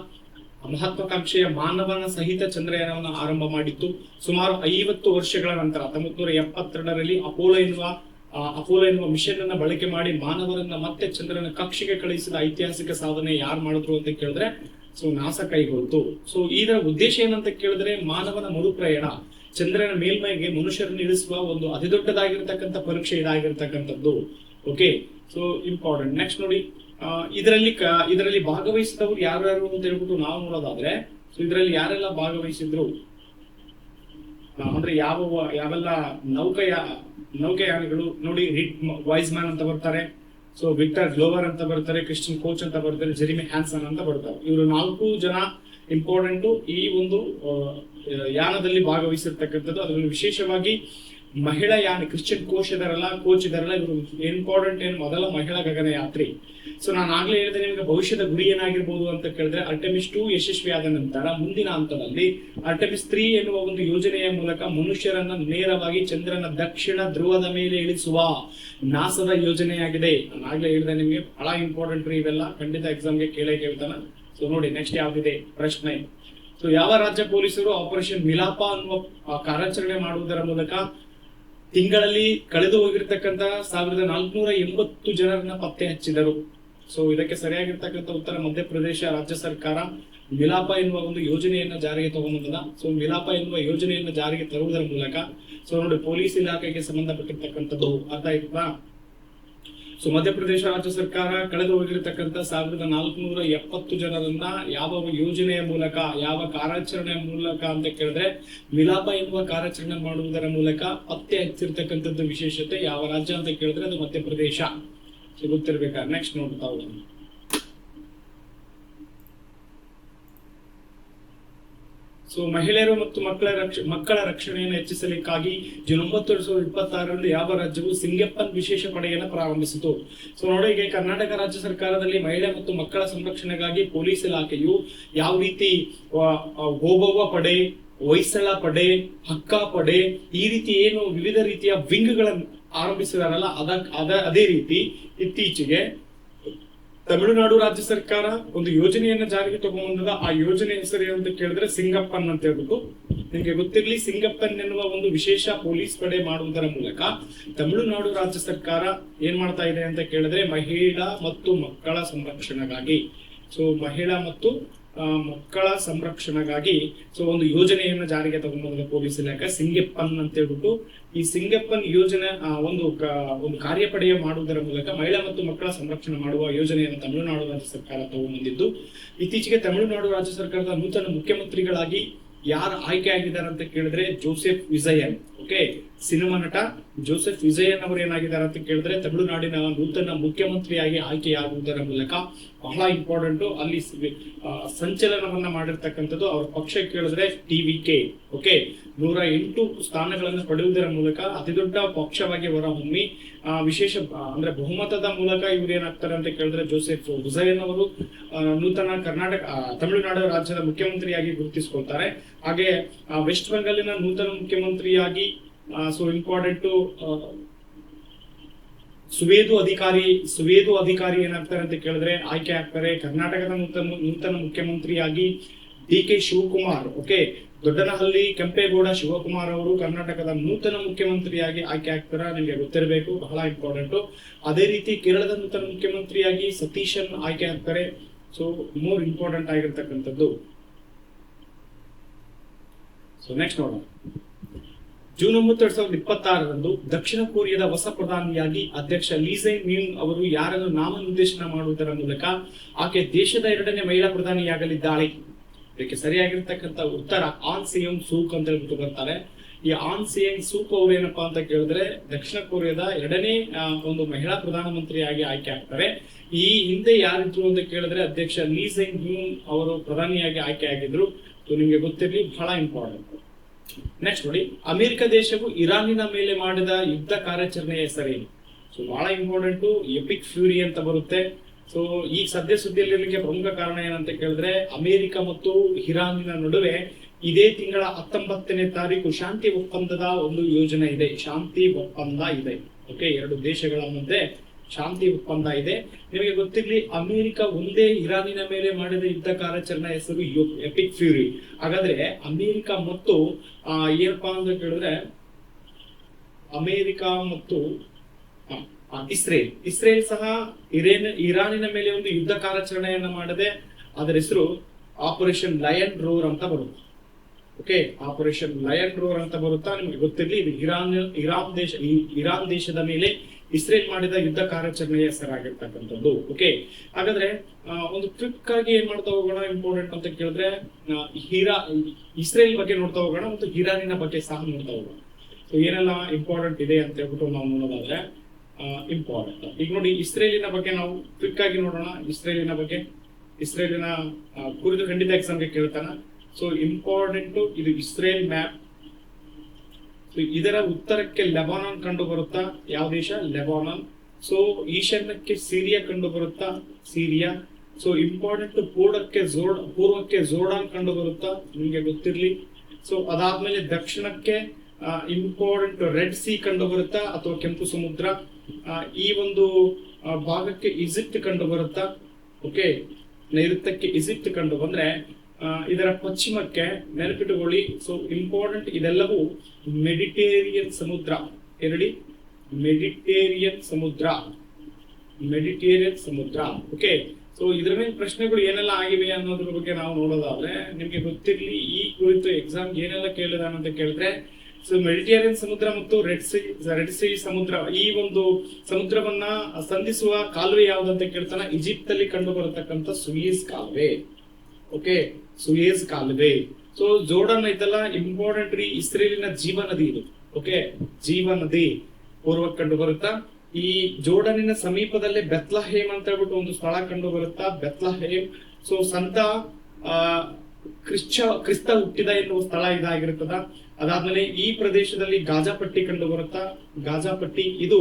ಮಹತ್ವಾಕಾಂಕ್ಷೆಯ ಮಾನವನ ಸಹಿತ ಚಂದ್ರಯಾನವನ್ನು ಆರಂಭ ಮಾಡಿತ್ತು. ಸುಮಾರು 50 ವರ್ಷಗಳ ನಂತರ 1972ರಲ್ಲಿ ಅಪೋಲೋ ಎನ್ನುವ ಮಿಷನ್ ಅನ್ನ ಬಳಕೆ ಮಾಡಿ ಮಾನವರನ್ನ ಮತ್ತೆ ಚಂದ್ರನ ಕಕ್ಷೆಗೆ ಕಳುಹಿಸಿದ ಐತಿಹಾಸಿಕ ಸಾಧನೆ ಯಾರು ಮಾಡಿದ್ರು ಅಂತ ಕೇಳಿದ್ರೆ ಸೊ ನಾಸಾ ಕೈಗೊಳ್ತು. ಸೊ ಇದರ ಉದ್ದೇಶ ಏನಂತ ಕೇಳಿದ್ರೆ ಮಾನವನ ಮರುಪ್ರಯಾಣ, ಚಂದ್ರನ ಮೇಲ್ಮೈಗೆ ಮನುಷ್ಯರನ್ನು ಇಳಿಸುವ ಒಂದು ಅತಿ ದೊಡ್ಡದಾಗಿರ್ತಕ್ಕಂಥ ಪರೀಕ್ಷೆ ಇದಾಗಿರ್ತಕ್ಕಂಥದ್ದು. Okay, so important. ನೆಕ್ಸ್ಟ್ ನೋಡಿ, ಇದರಲ್ಲಿ ಭಾಗವಹಿಸಿದವರು ಯಾರ್ಯಾರು ಅಂತ ಹೇಳ್ಬಿಟ್ಟು ನಾವು ನೋಡೋದಾದ್ರೆ, ಸೊ ಇದರಲ್ಲಿ ಯಾರೆಲ್ಲ ಭಾಗವಹಿಸಿದ್ರು ಅಂದ್ರೆ ಯಾವೆಲ್ಲ ನೌಕೆಯಾನಿಗಳು ನೋಡಿ. ರಿಕ್ ವೈಸ್ಮ್ಯಾನ್ ಅಂತ ಬರ್ತಾರೆ, ಸೊ ವಿಕ್ಟರ್ ಗ್ಲೋವರ್ ಅಂತ ಬರ್ತಾರೆ, ಕ್ರಿಸ್ಟಿಯನ್ ಕೋಚ್ ಅಂತ ಬರ್ತಾರೆ, ಜೆರಿಮಿ ಹ್ಯಾನ್ಸನ್ ಅಂತ ಬರ್ತಾರೆ. ಇವರು 4 ಜನ ಇಂಪಾರ್ಟೆಂಟ್ ಈ ಒಂದು ಯಾನದಲ್ಲಿ ಭಾಗವಹಿಸಿರ್ತಕ್ಕಂಥದ್ದು. ಅದರಲ್ಲಿ ವಿಶೇಷವಾಗಿ ಮಹಿಳಾ ಯಾನ ಕ್ರಿಶ್ಚಿಯನ್ ಕೋಚ್ ಇದಾರಲ್ಲ ಇವರು ಇಂಪಾರ್ಟೆಂಟ್ ಮೊದಲ ಮಹಿಳಾ ಗಗನಯಾತ್ರಿ. ಸೊ ನಾನು ಆಗ್ಲೇ ಹೇಳಿದೆ ನಿಮಗೆ ಭವಿಷ್ಯದ ಗುರಿ ಏನಾಗಿರ್ಬೋದು ಅಂತ ಕೇಳಿದ್ರೆ ಆರ್ಟೆಮಿಸ್ 2 ಯಶಸ್ವಿ ಆದ ನಂತರ ಮುಂದಿನ ಹಂತದಲ್ಲಿ ಆರ್ಟೆಮಿಸ್ 3 ಎನ್ನುವ ಒಂದು ಯೋಜನೆಯ ಮೂಲಕ ಮನುಷ್ಯರನ್ನ ನೇರವಾಗಿ ಚಂದ್ರನ ದಕ್ಷಿಣ ಧ್ರುವದ ಮೇಲೆ ಇಳಿಸುವ ನಾಸದ ಯೋಜನೆಯಾಗಿದೆ. ನಾನು ಆಗ್ಲೇ ಹೇಳಿದೆ ನಿಮಗೆ ಬಹಳ ಇಂಪಾರ್ಟೆಂಟ್ ಇವೆಲ್ಲ, ಖಂಡಿತ ಎಕ್ಸಾಮ್ಗೆ ಕೇಳ್ತಾನ. ಸೊ ನೋಡಿ ನೆಕ್ಸ್ಟ್ ಯಾವ್ದಿದೆ ಪ್ರಶ್ನೆ. ಸೊ ಯಾವ ರಾಜ್ಯ ಪೊಲೀಸರು ಆಪರೇಷನ್ ಮಿಲಾಪ ಅನ್ನುವ ಕಾರ್ಯಾಚರಣೆ ಮಾಡುವುದರ ಮೂಲಕ ತಿಂಗಳಲ್ಲಿ ಕಳೆದು ಹೋಗಿರ್ತಕ್ಕಂಥ 1480 ಜನರನ್ನ ಪತ್ತೆ ಹಚ್ಚಿದರು? ಸೊ ಇದಕ್ಕೆ ಸರಿಯಾಗಿರ್ತಕ್ಕಂಥ ಉತ್ತರ ಮಧ್ಯಪ್ರದೇಶ ರಾಜ್ಯ ಸರ್ಕಾರ ಮಿಲಾಪ ಎನ್ನುವ ಒಂದು ಯೋಜನೆಯನ್ನ ಜಾರಿಗೆ ತಗೊಂಡಿಲ್ಲ. ಸೊ ಮಿಲಾಪ ಎನ್ನುವ ಯೋಜನೆಯನ್ನ ಜಾರಿಗೆ ತರುವುದರ ಮೂಲಕ ಸೊ ನೋಡಿ ಪೊಲೀಸ್ ಇಲಾಖೆಗೆ ಸಂಬಂಧಪಟ್ಟಿರ್ತಕ್ಕಂಥದ್ದು ಅರ್ಥ ಆಯ್ತಾ. ಸೊ ಮಧ್ಯಪ್ರದೇಶ ರಾಜ್ಯ ಸರ್ಕಾರ ಕಳೆದು ಹೋಗಿರ್ತಕ್ಕಂಥ 1470 ಜನರನ್ನ ಯಾವ ಯೋಜನೆಯ ಮೂಲಕ, ಯಾವ ಕಾರ್ಯಾಚರಣೆಯ ಮೂಲಕ ಅಂತ ಕೇಳಿದ್ರೆ ಮಿಲಾಪ ಎನ್ನುವ ಕಾರ್ಯಾಚರಣೆ ಮಾಡುವುದರ ಮೂಲಕ ಪತ್ತೆ ಹಚ್ಚಿರ್ತಕ್ಕಂಥದ್ದು ವಿಶೇಷತೆ. ಯಾವ ರಾಜ್ಯ ಅಂತ ಕೇಳಿದ್ರೆ ಅದು ಮಧ್ಯಪ್ರದೇಶ. ಗೊತ್ತಿರ್ಬೇಕಾದ್ರೆ ನೆಕ್ಸ್ಟ್ ನೋಡ್ತಾ ಹೋಗೋಣ. ಸೊ ಮಹಿಳೆಯರು ಮತ್ತು ಮಕ್ಕಳ ರಕ್ಷಣೆಯನ್ನು ಹೆಚ್ಚಿಸಲಿಕ್ಕಾಗಿ ಜೂನ್ 9, 2026ರಂದು ಯಾವ ರಾಜ್ಯವು ಸಿಂಗಪ್ಪನ್ ವಿಶೇಷ ಪಡೆಯನ್ನು ಪ್ರಾರಂಭಿಸಿತು? ಸೊ ನೋಡಿ, ಈಗ ಕರ್ನಾಟಕ ರಾಜ್ಯ ಸರ್ಕಾರದಲ್ಲಿ ಮಹಿಳೆ ಮತ್ತು ಮಕ್ಕಳ ಸಂರಕ್ಷಣೆಗಾಗಿ ಪೊಲೀಸ್ ಇಲಾಖೆಯು ಯಾವ ರೀತಿ ಓಬವ್ವ ಪಡೆ, ಹೊಯ್ಸಳ ಪಡೆ, ಹಕ್ಕ ಪಡೆ ಈ ರೀತಿ ಏನು ವಿವಿಧ ರೀತಿಯ ವಿಂಗ್ಗಳನ್ನು ಆರಂಭಿಸಿದಾರಲ್ಲ ಅದೇ ರೀತಿ ಇತ್ತೀಚೆಗೆ ತಮಿಳುನಾಡು ರಾಜ್ಯ ಸರ್ಕಾರ ಒಂದು ಯೋಜನೆಯನ್ನ ಜಾರಿಗೆ ತಗೊಂಡ್ಬಂದದ. ಆ ಯೋಜನೆ ಹೆಸರು ಅಂತ ಕೇಳಿದ್ರೆ ಸಿಂಗಪ್ಪನ್ ಅಂತ ಹೇಳ್ಬಿಟ್ಟು ನಿಮಗೆ ಗೊತ್ತಿರ್ಲಿ. ಸಿಂಗಪ್ಪನ್ ಎನ್ನುವ ಒಂದು ವಿಶೇಷ ಪೊಲೀಸ್ ಪಡೆ ಮಾಡುವುದರ ಮೂಲಕ ತಮಿಳುನಾಡು ರಾಜ್ಯ ಸರ್ಕಾರ ಏನ್ ಮಾಡ್ತಾ ಇದೆ ಅಂತ ಕೇಳಿದ್ರೆ ಮಹಿಳಾ ಮತ್ತು ಮಕ್ಕಳ ಸಂರಕ್ಷಣೆಗಾಗಿ, ಸೊ ಮಹಿಳಾ ಮತ್ತು ಮಕ್ಕಳ ಸಂರಕ್ಷಣೆಗಾಗಿ ಸೊ ಒಂದು ಯೋಜನೆಯನ್ನು ಜಾರಿಗೆ ತಗೊಂಡ್ಬಂದ ಪೊಲೀಸ್ ಇಲಾಖೆ ಸಿಂಗಪ್ಪನ್ ಅಂತ ಹೇಳ್ಬಿಟ್ಟು. ಈ ಸಿಂಗಪ್ಪನ್ ಯೋಜನೆ ಒಂದು ಕಾರ್ಯಪಡೆಯ ಮಾಡುವುದರ ಮೂಲಕ ಮಹಿಳಾ ಮತ್ತು ಮಕ್ಕಳ ಸಂರಕ್ಷಣೆ ಮಾಡುವ ಯೋಜನೆಯನ್ನು ತಮಿಳುನಾಡು ರಾಜ್ಯ ಸರ್ಕಾರ ತಗೊಂಡ್ಬಂದಿದ್ದು. ಇತ್ತೀಚೆಗೆ ತಮಿಳುನಾಡು ರಾಜ್ಯ ಸರ್ಕಾರದ ನೂತನ ಮುಖ್ಯಮಂತ್ರಿಗಳಾಗಿ ಯಾರು ಆಯ್ಕೆ ಆಗಿದ್ದಾರೆ ಅಂತ ಕೇಳಿದ್ರೆ ಜೋಸೆಫ್ ವಿಜಯನ್. ಓಕೆ, ಸಿನಿಮಾ ನಟ ಜೋಸೆಫ್ ವಿಜಯನ್ ಅವರು ಏನಾಗಿದ್ದಾರೆ ಅಂತ ಕೇಳಿದ್ರೆ ತಮಿಳುನಾಡಿನ ನೂತನ ಮುಖ್ಯಮಂತ್ರಿಯಾಗಿ ಆಯ್ಕೆಯಾಗುವುದರ ಮೂಲಕ ಬಹಳ ಇಂಪಾರ್ಟೆಂಟ್. ಅಲ್ಲಿ ಸಂಚಲನವನ್ನ ಮಾಡಿರ್ತಕ್ಕಂಥದ್ದು ಅವ್ರ ಪಕ್ಷ ಕೇಳಿದ್ರೆ TVK. ಓಕೆ, 108 ಸ್ಥಾನಗಳನ್ನು ಪಡೆಯುವುದರ ಮೂಲಕ ಅತಿದೊಡ್ಡ ಪಕ್ಷವಾಗಿ ಹೊರಹೊಮ್ಮಿ ವಿಶೇಷ ಅಂದ್ರೆ ಬಹುಮತದ ಮೂಲಕ ಇವ್ರು ಏನಾಗ್ತಾರೆ ಅಂತ ಕೇಳಿದ್ರೆ ಜೋಸೆಫ್ ವಿಜಯನ್ ಅವರು ನೂತನ ತಮಿಳುನಾಡು ರಾಜ್ಯದ ಮುಖ್ಯಮಂತ್ರಿಯಾಗಿ ಗುರುತಿಸಿಕೊಳ್ತಾರೆ. ಹಾಗೆ ವೆಸ್ಟ್ ಬೆಂಗಾಲಿನ ನೂತನ ಮುಖ್ಯಮಂತ್ರಿಯಾಗಿ ಸೊ ಇಂಪಾರ್ಟೆಂಟ್ ಸುವೇದು ಅಧಿಕಾರಿ ಏನಾಗ್ತಾರೆ ಅಂತ ಕೇಳಿದ್ರೆ ಆಯ್ಕೆ ಆಗ್ತಾರೆ. ಕರ್ನಾಟಕದ ನೂತನ ಮುಖ್ಯಮಂತ್ರಿಯಾಗಿ DK ಶಿವಕುಮಾರ್. ಓಕೆ, ದೊಡ್ಡನಹಳ್ಳಿ ಕೆಂಪೇಗೌಡ ಶಿವಕುಮಾರ್ ಅವರು ಕರ್ನಾಟಕದ ನೂತನ ಮುಖ್ಯಮಂತ್ರಿಯಾಗಿ ಆಯ್ಕೆ ಆಗ್ತಾರೆ. ನಿಮಗೆ ಗೊತ್ತಿರಬೇಕು, ಬಹಳ ಇಂಪಾರ್ಟೆಂಟ್. ಅದೇ ರೀತಿ ಕೇರಳದ ನೂತನ ಮುಖ್ಯಮಂತ್ರಿಯಾಗಿ ಸತೀಶನ್ ಆಯ್ಕೆ ಆಗ್ತಾರೆ. ಸೊ ಮೋರ್ ಇಂಪಾರ್ಟೆಂಟ್ ಆಗಿರ್ತಕ್ಕಂಥದ್ದು. ಸೊ ನೆಕ್ಸ್ಟ್ ನೋಡೋಣ. ಜೂನ್ 9, 2026ರಂದು ದಕ್ಷಿಣ ಕೊರಿಯಾದ ಹೊಸ ಪ್ರಧಾನಿಯಾಗಿ ಅಧ್ಯಕ್ಷ ಲೀ ಸೆ ಮ್ಯೂಂಗ್ ಅವರು ಯಾರನ್ನು ನಾಮನಿರ್ದೇಶನ ಮಾಡುವುದರ ಮೂಲಕ ಆಕೆ ದೇಶದ 2ನೇ ಮಹಿಳಾ ಪ್ರಧಾನಿಯಾಗಲಿದ್ದಾಳೆ? ಇದಕ್ಕೆ ಸರಿಯಾಗಿರ್ತಕ್ಕಂಥ ಉತ್ತರ ಆನ್ ಸಿಯೋಂಗ್ ಸೂಕ್ ಅಂತ ಹೇಳ್ಬಿಟ್ಟು ಬರ್ತಾರೆ. ಈ ಆನ್ ಸಿಯೋಂಗ್ ಸೂಕ್ ಅವರು ಏನಪ್ಪಾ ಅಂತ ಕೇಳಿದ್ರೆ ದಕ್ಷಿಣ ಕೊರಿಯಾದ 2ನೇ ಒಂದು ಮಹಿಳಾ ಪ್ರಧಾನಮಂತ್ರಿಯಾಗಿ ಆಯ್ಕೆ ಆಗ್ತಾರೆ. ಈ ಹಿಂದೆ ಯಾರಿದ್ರು ಅಂತ ಕೇಳಿದ್ರೆ ಅಧ್ಯಕ್ಷ ಲೀ ಸೆ ಮ್ಯೂಂಗ್ ಅವರು ಪ್ರಧಾನಿಯಾಗಿ ಆಯ್ಕೆ ಆಗಿದ್ರು. ನಿಮ್ಗೆ ಗೊತ್ತಿರ್ಲಿ, ಬಹಳ ಇಂಪಾರ್ಟೆಂಟ್. ನೆಕ್ಸ್ಟ್ ನೋಡಿ, ಅಮೆರಿಕ ದೇಶವು ಇರಾನಿನ ಮೇಲೆ ಮಾಡಿದ ಯುದ್ಧ ಕಾರ್ಯಾಚರಣೆಯ ಹೆಸರೇನು? ಸೊ ಬಹಳ ಇಂಪಾರ್ಟೆಂಟ್. ಎಪಿಕ್ ಫ್ಯೂರಿ ಅಂತ ಬರುತ್ತೆ. ಸೊ ಈ ಸದ್ಯ ಸುದ್ದಿಯಲ್ಲಿರಲಿಕ್ಕೆ ಪ್ರಮುಖ ಕಾರಣ ಏನಂತ ಕೇಳಿದ್ರೆ ಅಮೆರಿಕ ಮತ್ತು ಇರಾನಿನ ನಡುವೆ ಇದೇ ತಿಂಗಳ 19ನೇ ತಾರೀಕು ಶಾಂತಿ ಒಪ್ಪಂದದ ಒಂದು ಯೋಜನೆ ಇದೆ. ಶಾಂತಿ ಒಪ್ಪಂದ ಇದೆ. ಓಕೆ, 2 ದೇಶಗಳ ಮಧ್ಯೆ ಶಾಂತಿ ಒಪ್ಪಂದ ಇದೆ. ನಿಮಗೆ ಗೊತ್ತಿರ್ಲಿ, ಅಮೆರಿಕ ಒಂದೇ ಇರಾನಿನ ಮೇಲೆ ಮಾಡಿದ ಯುದ್ಧ ಕಾರ್ಯಾಚರಣೆ ಹೆಸರು ಎಪಿಕ್ ಫ್ಯೂರಿ. ಹಾಗಾದ್ರೆ ಅಮೆರಿಕ ಮತ್ತು ಏನಪ್ಪಾ ಅಂತ ಕೇಳಿದ್ರೆ ಅಮೆರಿಕ ಮತ್ತು ಇಸ್ರೇಲ್ ಸಹ ಇರಾನಿನ ಮೇಲೆ ಒಂದು ಯುದ್ಧ ಕಾರ್ಯಾಚರಣೆಯನ್ನ ಮಾಡದೆ ಅದರ ಹೆಸರು ಆಪರೇಷನ್ ಲಯನ್ ರೋರ್ ಅಂತ ಬರುತ್ತೆ. ಓಕೆ, ಆಪರೇಷನ್ ಲಯನ್ ರೋರ್ ಅಂತ ಬರುತ್ತಾ ನಿಮ್ಗೆ ಗೊತ್ತಿರ್ಲಿ. ಇದು ಇರಾನ್ ದೇಶದ ಮೇಲೆ ಇಸ್ರೇಲ್ ಮಾಡಿದ ಯುದ್ಧ ಕಾರ್ಯಾಚರಣೆಯ ಹೆಸರಾಗಿರ್ತಕ್ಕಂಥದ್ದು. ಓಕೆ, ಹಾಗಾದ್ರೆ ಒಂದು ಕ್ವಿಕ್ ಆಗಿ ಏನ್ ಮಾಡ್ತಾ ಹೋಗೋಣ ಇಂಪಾರ್ಟೆಂಟ್ ಅಂತ ಕೇಳಿದ್ರೆ ಇಸ್ರೇಲ್ ಬಗ್ಗೆ ನೋಡ್ತಾ ಹೋಗೋಣ ಮತ್ತು ಇರಾನಿನ ಬಗ್ಗೆ ಸಹ ನೋಡ್ತಾ ಹೋಗೋಣ. ಸೊ ಏನೆಲ್ಲ ಇಂಪಾರ್ಟೆಂಟ್ ಇದೆ ಅಂತ ಹೇಳ್ಬಿಟ್ಟು ನಾವು ನೋಡೋದಾದ್ರೆ ಇಂಪಾರ್ಟೆಂಟ್. ಈಗ ನೋಡಿ, ಇಸ್ರೇಲಿನ ಬಗ್ಗೆ ನಾವು ಕ್ವಿಕ್ ಆಗಿ ನೋಡೋಣ. ಇಸ್ರೇಲಿನ ಕುರಿತು ಖಂಡಿತ ಎಕ್ಸಾಮ್ಗೆ ಕೇಳ್ತಾನ. ಸೊ ಇಂಪಾರ್ಟೆಂಟ್, ಇದು ಇಸ್ರೇಲ್ ಮ್ಯಾಪ್. ಸೊ ಇದರ ಉತ್ತರಕ್ಕೆ ಲೆಬನಾನ್ ಕಂಡು ಬರುತ್ತಾ? ಯಾವ ದೇಶ? ಲೆಬನಾನ್. ಸೊ ಈಶಾನ್ಯಕ್ಕೆ ಸಿರಿಯಾ ಕಂಡು ಬರುತ್ತಾ? ಸಿರಿಯಾ. ಸೊ ಇಂಪಾರ್ಟೆಂಟ್ ಪೂರ್ವಕ್ಕೆ ಜೋರ್ಡಾನ್ ಕಂಡು ಬರುತ್ತಾ? ನಿಮ್ಗೆ ಗೊತ್ತಿರ್ಲಿ. ಸೊ ಅದಾದ್ಮೇಲೆ ದಕ್ಷಿಣಕ್ಕೆ ಇಂಪಾರ್ಟೆಂಟ್ ರೆಡ್ ಸಿ ಕಂಡು ಬರುತ್ತಾ ಅಥವಾ ಕೆಂಪು ಸಮುದ್ರ? ಈ ಒಂದು ಭಾಗಕ್ಕೆ ಈಜಿಪ್ಟ್ ಕಂಡು ಬರುತ್ತಾ? ಓಕೆ, ನೈಋತ್ಯಕ್ಕೆ ಈಜಿಪ್ಟ್ ಕಂಡು ಬಂದ್ರೆ ಇದರ ಪಶ್ಚಿಮಕ್ಕೆ ನೆನಪಿಟ್ಟುಕೊಳ್ಳಿ. ಸೊ ಇಂಪಾರ್ಟೆಂಟ್ ಇದೆಲ್ಲವೂ ಮೆಡಿಟೇರಿಯನ್ ಸಮುದ್ರ. ಎರಡಿ ಮೆಡಿಟೇರಿಯನ್ ಸಮುದ್ರ. ಓಕೆ, ಸೊ ಇದರ ಮೇಲೆ ಪ್ರಶ್ನೆಗಳು ಏನೆಲ್ಲ ಆಗಿವೆ ಅನ್ನೋದ್ರ ಬಗ್ಗೆ ನಾವು ನೋಡೋದಾದ್ರೆ ನಿಮ್ಗೆ ಗೊತ್ತಿರ್ಲಿ ಈ ಕುರಿತು ಎಕ್ಸಾಮ್ ಏನೆಲ್ಲ ಕೇಳಿದಾನ ಅಂತ ಕೇಳಿದ್ರೆ, ಸೊ ಮೆಡಿಟೇರಿಯನ್ ಸಮುದ್ರ ಮತ್ತು ರೆಡ್ ಸಿ ಸಮುದ್ರ, ಈ ಒಂದು ಸಮುದ್ರವನ್ನ ಸಂಧಿಸುವ ಕಾಲುವೆ ಯಾವ್ದಂತ ಕೇಳ್ತಾನ? ಈಜಿಪ್ಟ್ ಅಲ್ಲಿ ಕಂಡು ಬರತಕ್ಕಂಥ ಸುಯೇಜ್ ಕಾಲುವೆ. ಓಕೆ, ಸುಯೇಜ್ ಕಾಲುವೆ. ಸೊ ಜೋರ್ಡನ್ ಐತಲ್ಲ, ಇಂಪಾರ್ಟೆಂಟ್ ರೀ, ಇಸ್ರೇಲಿನ ಜೀವ ನದಿ ಇದು. ಓಕೆ, ಜೀವ ನದಿ ಪೂರ್ವಕ್ಕೆ ಕಂಡು ಬರುತ್ತಾ. ಈ ಜೋರ್ಡನಿನ ಸಮೀಪದಲ್ಲೇ ಬೆತ್ಲಹೇಮ್ ಅಂತ ಹೇಳ್ಬಿಟ್ಟು ಒಂದು ಸ್ಥಳ ಕಂಡು ಬರುತ್ತಾ, ಬೆತ್ಲಹೇಮ್. ಸೊ ಸಂತ ಕ್ರಿಸ್ತ ಹುಟ್ಟಿದ ಎನ್ನುವ ಸ್ಥಳ ಇದಾಗಿರುತ್ತದ. ಅದಾದ್ಮೇಲೆ ಈ ಪ್ರದೇಶದಲ್ಲಿ ಗಾಜಾಪಟ್ಟಿ ಕಂಡು ಬರುತ್ತಾ. ಗಾಜಾಪಟ್ಟಿ ಇದು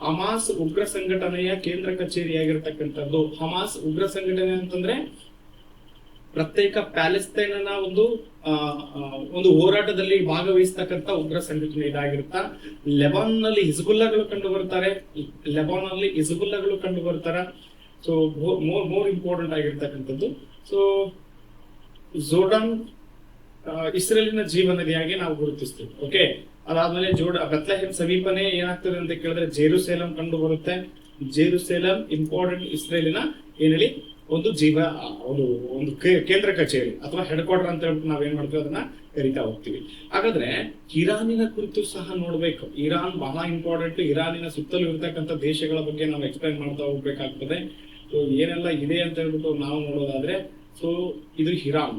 ಹಮಾಸ್ ಉಗ್ರ ಸಂಘಟನೆಯ ಕೇಂದ್ರ ಕಚೇರಿಯಾಗಿರ್ತಕ್ಕಂಥದ್ದು. ಹಮಾಸ್ ಉಗ್ರ ಸಂಘಟನೆ ಅಂತಂದ್ರೆ ಪ್ರತ್ಯೇಕ ಪ್ಯಾಲೆಸ್ತೈನ್ನ ಒಂದು ಹೋರಾಟದಲ್ಲಿ ಭಾಗವಹಿಸ್ತಕ್ಕಂಥ ಉಗ್ರ ಸಂಘಟನೆ ಇದಾಗಿರುತ್ತಾ. ಲೆಬನಾನ್ ನಲ್ಲಿ ಹಿಜ್ಬುಲ್ಲಾಗಳು ಕಂಡು ಬರ್ತಾರ. ಸೊ ಮೋರ್ ಇಂಪಾರ್ಟೆಂಟ್ ಆಗಿರ್ತಕ್ಕಂಥದ್ದು. ಸೊ ಜೋರ್ಡನ್ ಇಸ್ರೇಲಿನ ಜೀವ ನದಿಯಾಗಿ ನಾವು ಗುರುತಿಸ್ತೀವಿ. ಓಕೆ, ಅದಾದ್ಮೇಲೆ ಬೆತ್ಲೆಹೇಮ್ ಸಮೀಪನೇ ಏನಾಗ್ತದೆ ಅಂತ ಕೇಳಿದ್ರೆ ಜೆರುಸಲೇಂ ಕಂಡು ಬರುತ್ತೆ. ಜೆರುಸಲೇಂ ಇಂಪಾರ್ಟೆಂಟ್ ಇಸ್ರೇಲಿನ ಏನೇಳಿ ಒಂದು ಒಂದು ಕೇಂದ್ರ ಕಚೇರಿ ಅಥವಾ ಹೆಡ್ ಕ್ವಾರ್ಟರ್ ಅಂತ ಹೇಳ್ಬಿಟ್ಟು ನಾವೇನ್ ಮಾಡ್ತೀವಿ ಅದನ್ನ ಕರಿತಾ ಹೋಗ್ತೀವಿ. ಹಾಗಾದ್ರೆ ಇರಾನಿನ ಕುರಿತು ಸಹ ನೋಡ್ಬೇಕು. ಇರಾನ್ ಬಹಳ ಇಂಪಾರ್ಟೆಂಟ್. ಇರಾನಿನ ಸುತ್ತಲೂ ಇರತಕ್ಕಂಥ ದೇಶಗಳ ಬಗ್ಗೆ ನಾವು ಎಕ್ಸ್ಪ್ಲೈನ್ ಮಾಡ್ತಾ ಹೋಗ್ಬೇಕಾಗ್ತದೆ. ಸೊ ಏನೆಲ್ಲ ಇದೆ ಅಂತ ಹೇಳ್ಬಿಟ್ಟು ನಾವು ನೋಡೋದಾದ್ರೆ, ಸೊ ಇದು ಹಿರಾನ್.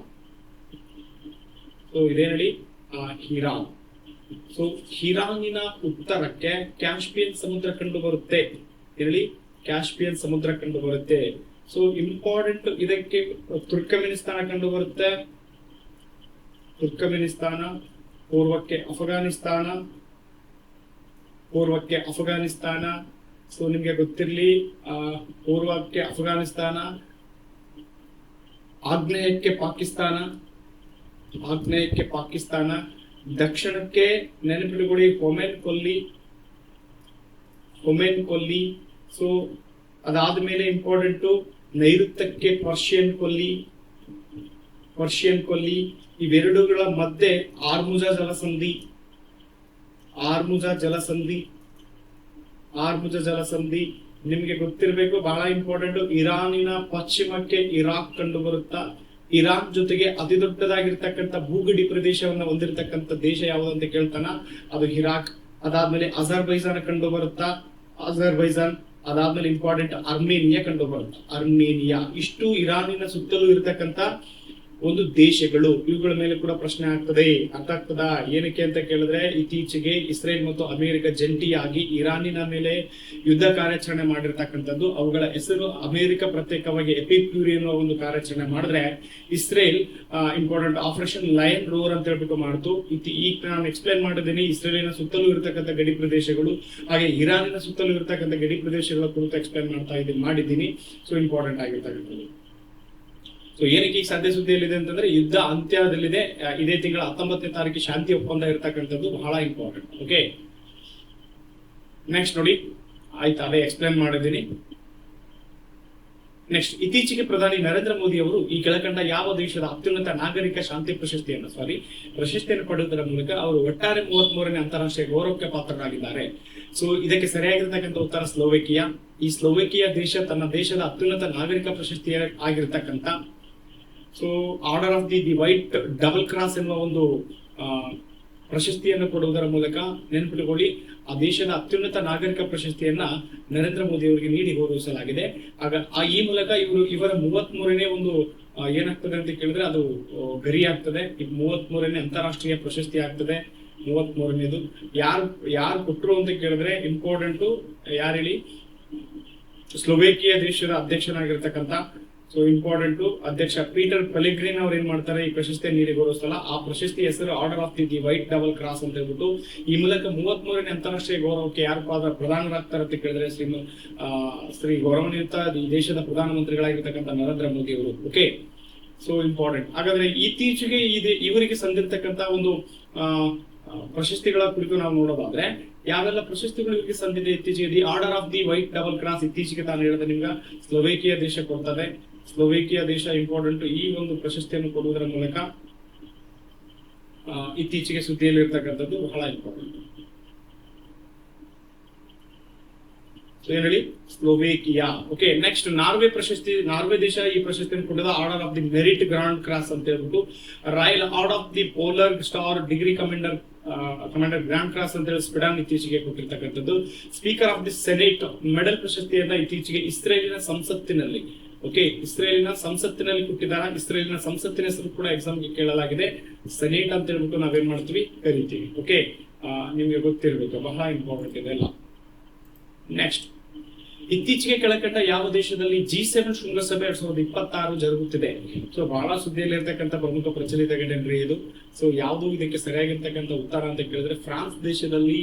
ಸೊ ಇದೇನಡಿ ಹಿರಾನ್. ಸೊ ಹಿರಾನಿನ ಉತ್ತರಕ್ಕೆ ಕ್ಯಾಸ್ಪಿಯನ್ ಸಮುದ್ರ ಕಂಡು ಬರುತ್ತೆ. ಹೇಳಿ, ಕ್ಯಾಸ್ಪಿಯನ್ ಸಮುದ್ರ ಕಂಡು ಬರುತ್ತೆ. ಸೊ ಇಂಪಾರ್ಟೆಂಟ್ ಇದಕ್ಕೆ ತುರ್ಕಮೆನಿಸ್ತಾನ ಕಂಡು ಬರುತ್ತೆ. ತುರ್ಕಮೆನಿಸ್ತಾನ, ಪೂರ್ವಕ್ಕೆ ಅಫ್ಘಾನಿಸ್ತಾನ. ಸೊ ನಿಮ್ಗೆ ಗೊತ್ತಿರ್ಲಿ, ಪೂರ್ವಕ್ಕೆ ಅಫ್ಘಾನಿಸ್ತಾನ, ಆಗ್ನೇಯಕ್ಕೆ ಪಾಕಿಸ್ತಾನ, ದಕ್ಷಿಣಕ್ಕೆ ನೆನಪಿಟ್ಟುಕೊಳ್ಳಿ ಒಮೆನ್ ಕೊಲ್ಲಿ. ಸೊ ಅದಾದ್ಮೇಲೆ ಇಂಪಾರ್ಟೆಂಟು ನೈಋತ್ಯಕ್ಕೆ ಪರ್ಷಿಯನ್ ಕೊಲ್ಲಿ. ಇವೆರಡುಗಳ ಮಧ್ಯೆ ಆರ್ಮುಜಾ ಜಲಸಂಧಿ. ನಿಮ್ಗೆ ಗೊತ್ತಿರಬೇಕು, ಬಹಳ ಇಂಪಾರ್ಟೆಂಟ್. ಇರಾನಿನ ಪಶ್ಚಿಮಕ್ಕೆ ಇರಾಕ್ ಕಂಡು ಬರುತ್ತಾ. ಇರಾನ್ ಜೊತೆಗೆ ಅತಿ ದೊಡ್ಡದಾಗಿರ್ತಕ್ಕಂಥ ಭೂಗಡಿ ಪ್ರದೇಶವನ್ನ ಹೊಂದಿರತಕ್ಕಂಥ ದೇಶ ಯಾವುದು ಅಂತ ಕೇಳ್ತಾನ, ಅದು ಇರಾಕ್. ಅದಾದ್ಮೇಲೆ ಅಜರ್ಬೈಜಾನ್ ಕಂಡು ಬರುತ್ತಾ. ಅದಾದ್ಮೇಲೆ ಇಂಪಾರ್ಟೆಂಟ್ ಅರ್ಮೇನಿಯಾ ಕಂಡು ಬರುತ್ತೆ. ಇಷ್ಟು ಇರಾನಿನ ಸುತ್ತಲೂ ಇರತಕ್ಕಂತ ಒಂದು ದೇಶಗಳು. ಇವುಗಳ ಮೇಲೆ ಕೂಡ ಪ್ರಶ್ನೆ ಆಗ್ತದೆ. ಅರ್ಥ ಆಗ್ತದ ಏನಕ್ಕೆ ಅಂತ ಕೇಳಿದ್ರೆ, ಇತ್ತೀಚೆಗೆ ಇಸ್ರೇಲ್ ಮತ್ತು ಅಮೆರಿಕ ಜಂಟಿಯಾಗಿ ಇರಾನಿನ ಮೇಲೆ ಯುದ್ಧ ಕಾರ್ಯಾಚರಣೆ ಮಾಡಿರ್ತಕ್ಕಂಥದ್ದು. ಅವುಗಳ ಹೆಸರು ಅಮೆರಿಕ ಪ್ರತ್ಯೇಕವಾಗಿ ಎಪಿಕ್ಯೂರಿ ಅನ್ನೋ ಒಂದು ಕಾರ್ಯಾಚರಣೆ ಮಾಡಿದ್ರೆ, ಇಸ್ರೇಲ್ ಇಂಪಾರ್ಟೆಂಟ್ ಆಪರೇಷನ್ ಲಯನ್ ರೋರ್ ಅಂತ ಹೇಳ್ಬಿಟ್ಟು ಮಾಡ್ತು. ಈಗ ನಾನು ಎಕ್ಸ್ಪ್ಲೈನ್ ಮಾಡಿದ್ದೀನಿ ಇಸ್ರೇಲಿನ ಸುತ್ತಲೂ ಇರತಕ್ಕಂಥ ಗಡಿ ಪ್ರದೇಶಗಳು, ಹಾಗೆ ಇರಾನಿನ ಸುತ್ತಲೂ ಇರತಕ್ಕಂಥ ಗಡಿ ಪ್ರದೇಶಗಳ ಕುರಿತು ಎಕ್ಸ್ಪ್ಲೈನ್ ಮಾಡಿದ್ದೀನಿ. ಸೊ ಇಂಪಾರ್ಟೆಂಟ್ ಆಗಿರ್ತಕ್ಕಂಥದ್ದು. ಸೊ ಏನಕ್ಕೆ ಈ ಸದ್ಯ ಸುದ್ದಿಯಲ್ಲಿದೆ ಅಂತಂದ್ರೆ, ಯುದ್ಧ ಅಂತ್ಯದಲ್ಲಿದೆ. ಇದೇ ತಿಂಗಳ 19ನೇ ತಾರೀಕು ಶಾಂತಿ ಒಪ್ಪಂದ ಇರತಕ್ಕಂಥದ್ದು ಬಹಳ ಇಂಪಾರ್ಟೆಂಟ್. ಓಕೆ, ನೆಕ್ಸ್ಟ್ ನೋಡಿ, ಆಯ್ತಾ, ಅದೇ ಎಕ್ಸ್ಪ್ಲೇನ್ ಮಾಡಿದ್ದೀನಿ. ನೆಕ್ಸ್ಟ್, ಇತ್ತೀಚೆಗೆ ಪ್ರಧಾನಿ ನರೇಂದ್ರ ಮೋದಿ ಅವರು ಈ ಕೆಳಕಂಡ ಯಾವ ದೇಶದ ಅತ್ಯುನ್ನತ ನಾಗರಿಕ ಶಾಂತಿ ಪ್ರಶಸ್ತಿಯನ್ನು ಪಡೆಯುವುದರ ಮೂಲಕ ಅವರು ಒಟ್ಟಾರೆ 33ನೇ ಅಂತಾರಾಷ್ಟ್ರೀಯ ಗೌರವಕ್ಕೆ ಪಾತ್ರರಾಗಿದ್ದಾರೆ. ಸೊ ಇದಕ್ಕೆ ಸರಿಯಾಗಿರ್ತಕ್ಕಂಥ ಉತ್ತರ ಸ್ಲೋವೇಕಿಯಾ. ಈ ಸ್ಲೋವೇಕಿಯಾ ದೇಶ ತನ್ನ ದೇಶದ ಅತ್ಯುನ್ನತ ನಾಗರಿಕ ಪ್ರಶಸ್ತಿ ಆಗಿರ್ತಕ್ಕಂಥ so order of the white double cross ಎನ್ನುವ ಒಂದು ಪ್ರಶಸ್ತಿಯನ್ನು ಕೊಡುವುದರ ಮೂಲಕ ನೆನಪಿಟ್ಟುಕೊಳ್ಳಿ, ಆ ದೇಶದ ಅತ್ಯುನ್ನತ ನಾಗರಿಕ ಪ್ರಶಸ್ತಿಯನ್ನ ನರೇಂದ್ರ ಮೋದಿ ಅವರಿಗೆ ನೀಡಿ ಗೌರವಿಸಲಾಗಿದೆ. ಆಗ ಈ ಮೂಲಕ ಇವರ 33ನೇ ಒಂದು ಏನಾಗ್ತದೆ ಅಂತ ಕೇಳಿದ್ರೆ ಅದು ಗರಿ ಆಗ್ತದೆ. 33ನೇ ಅಂತಾರಾಷ್ಟ್ರೀಯ ಪ್ರಶಸ್ತಿ ಆಗ್ತದೆ. 33ನೇದು ಯಾರು ಕೊಟ್ಟರು ಅಂತ ಕೇಳಿದ್ರೆ ಇಂಪಾರ್ಟೆಂಟು ಯಾರು ಹೇಳಿ, ಸ್ಲೋವೇಕಿಯಾ ದೇಶದ ಅಧ್ಯಕ್ಷನಾಗಿರ್ತಕ್ಕಂಥ ಸೊ ಇಂಪಾರ್ಟೆಂಟ್. ಅಧ್ಯಕ್ಷ ಪೀಟರ್ ಪೆಲಿಗ್ರಿನ್ ಅವ್ರು ಏನ್ ಮಾಡ್ತಾರೆ, ಈ ಪ್ರಶಸ್ತಿ ನೀಡಿ ಗೌರವಿಸಲ್ಲ. ಆ ಪ್ರಶಸ್ತಿ ಹೆಸರು order of the white double cross ಅಂತ ಹೇಳ್ಬಿಟ್ಟು. ಈ ಮೂಲಕ 33ನೇ ಅಂತಾರಾಷ್ಟ್ರೀಯ ಗೌರವಕ್ಕೆ ಯಾರು ಪ್ರಧಾನರಾಗ್ತಾರೆ ಅಂತ ಕೇಳಿದ್ರೆ ಶ್ರೀ ಗೌರವಾನ್ವಿತ ಈ ದೇಶದ ಪ್ರಧಾನಮಂತ್ರಿಗಳಾಗಿರ್ತಕ್ಕಂಥ ನರೇಂದ್ರ ಮೋದಿ ಅವರು. Okay, so important. ಹಾಗಾದ್ರೆ ಇತ್ತೀಚೆಗೆ ಇವರಿಗೆ ಸಂದಿರ್ತಕ್ಕಂಥ ಒಂದು ಪ್ರಶಸ್ತಿಗಳ ಕುರಿತು ನಾವು ನೋಡೋದಾದ್ರೆ ಯಾವೆಲ್ಲ ಪ್ರಶಸ್ತಿಗಳು ಇವರಿಗೆ ಸಂದಿದೆ ಇತ್ತೀಚೆಗೆ. The order of the white double cross ಇತ್ತೀಚೆಗೆ ತಾನು ಹೇಳಿದೆ ನಿಮ್ಗೆ ಸ್ಲೋವೇಕಿಯಾ ದೇಶ ಕೊಡ್ತದೆ. ಸ್ಲೋವೇಕಿಯಾ ದೇಶ ಇಂಪಾರ್ಟೆಂಟ್. ಈ ಒಂದು ಪ್ರಶಸ್ತಿಯನ್ನು ಕೊಡುವುದರ ಮೂಲಕ ಇತ್ತೀಚೆಗೆ ಸುದ್ದಿಯಲ್ಲಿ ಇರ್ತಕ್ಕಂಥದ್ದು ಬಹಳ ಇಂಪಾರ್ಟೆಂಟ್. ಏನ್ ಹೇಳಿ, ಸ್ಲೋವೇಕಿಯಾ. ಓಕೆ, ನೆಕ್ಸ್ಟ್ ನಾರ್ವೆ ಪ್ರಶಸ್ತಿ. ನಾರ್ವೆ ದೇಶ ಈ ಪ್ರಶಸ್ತಿಯನ್ನು ಕೊಟ್ಟಿದ order of the merit grand cross ಅಂತ ಹೇಳ್ಬಿಟ್ಟು. Royal order of the polar star degree commander grand cross ಅಂತ ಹೇಳಿ ಸ್ಪೀಡನ್ ಇತ್ತೀಚೆಗೆ ಕೊಟ್ಟಿರ್ತಕ್ಕಂಥದ್ದು. Speaker of the senate medal ಪ್ರಶಸ್ತಿಯನ್ನ ಇತ್ತೀಚೆಗೆ ಇಸ್ರೇಲಿನ ಸಂಸತ್ತಿನಲ್ಲಿ, ಓಕೆ, ಇಸ್ರೇಲಿನ ಸಂಸತ್ತಿನಲ್ಲಿ ಕೊಟ್ಟಿದ್ದಾರೆ. ಇಸ್ರೇಲಿನ ಸಂಸತ್ತಿನ ಹೆಸರು ಕೂಡ ಎಕ್ಸಾಮ್ಗೆ ಕೇಳಲಾಗಿದೆ. ಸೆನೆಟ್ ಅಂತ ಹೇಳ್ಬಿಟ್ಟು ನಾವೇನ್ ಮಾಡ್ತೀವಿ, ಕರಿತೀವಿ. ಓಕೆ, ನಿಮ್ಗೆ ಗೊತ್ತಿರ್ಬೇಕು, ಬಹಳ ಇಂಪಾರ್ಟೆಂಟ್ ಇದೆಲ್ಲ. ನೆಕ್ಸ್ಟ್, ಇತ್ತೀಚೆಗೆ ಕೆಳಕಂಡ ಯಾವ ದೇಶದಲ್ಲಿ G7 ಶೃಂಗಸಭೆ 2026 ಜರುಗುತ್ತಿದೆ. ಸೊ ಬಹಳ ಸುದ್ದಿಯಲ್ಲಿ ಇರ್ತಕ್ಕಂಥ ಪ್ರಮುಖ ಪ್ರಚಲಿತ ಘಟನೆ ಇದು. ಸೊ ಯಾವುದು ಇದಕ್ಕೆ ಸರಿಯಾಗಿರ್ತಕ್ಕಂಥ ಉತ್ತರ ಅಂತ ಕೇಳಿದ್ರೆ ಫ್ರಾನ್ಸ್ ದೇಶದಲ್ಲಿ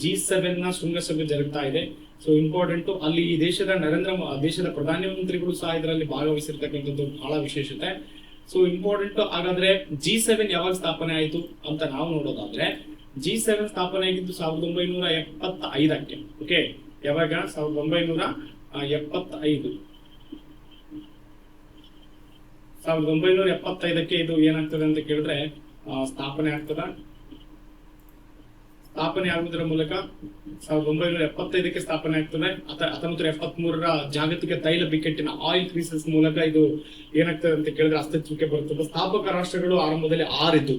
G7 ನ ಶೃಂಗಸಭೆ ಜರುಗ್ತಾ ಇದೆ. So important. ಅಲ್ಲಿ ಈ ದೇಶದ ಪ್ರಧಾನಮಂತ್ರಿಗಳು ಸಹ ಇದರಲ್ಲಿ ಭಾಗವಹಿಸಿರ್ತಕ್ಕಂಥದ್ದು ಬಹಳ ವಿಶೇಷತೆ. So important. ಹಾಗಾದ್ರೆ G7 ಯಾವಾಗ ಸ್ಥಾಪನೆ ಆಯಿತು ಅಂತ ನಾವು ನೋಡೋದಾದ್ರೆ G7 ಸ್ಥಾಪನೆ ಆಗಿದ್ದು 1975ಕ್ಕೆ. ಓಕೆ, ಯಾವಾಗ 1975. 1975ಕ್ಕೆ ಇದು ಏನಾಗ್ತದೆ ಅಂತ ಕೇಳಿದ್ರೆ ಸ್ಥಾಪನೆ ಆಗ್ತದ. ಸ್ಥಾಪನೆ ಆಗುವುದರ ಮೂಲಕ 1975ಕ್ಕೆ ಸ್ಥಾಪನೆ ಆಗ್ತದೆ. 1973ರ ಜಾಗತಿಕ ತೈಲ ಬಿಕ್ಕಟ್ಟಿನ ಆಯಿಲ್ ಕ್ರೈಸಿಸ್ ಮೂಲಕ ಇದು ಏನಾಗ್ತದೆ ಅಂತ ಕೇಳಿದ್ರೆ ಅಸ್ತಿತ್ವಕ್ಕೆ ಬರುತ್ತದೆ. ಸ್ಥಾಪಕ ರಾಷ್ಟ್ರಗಳು ಆರಂಭದಲ್ಲಿ 6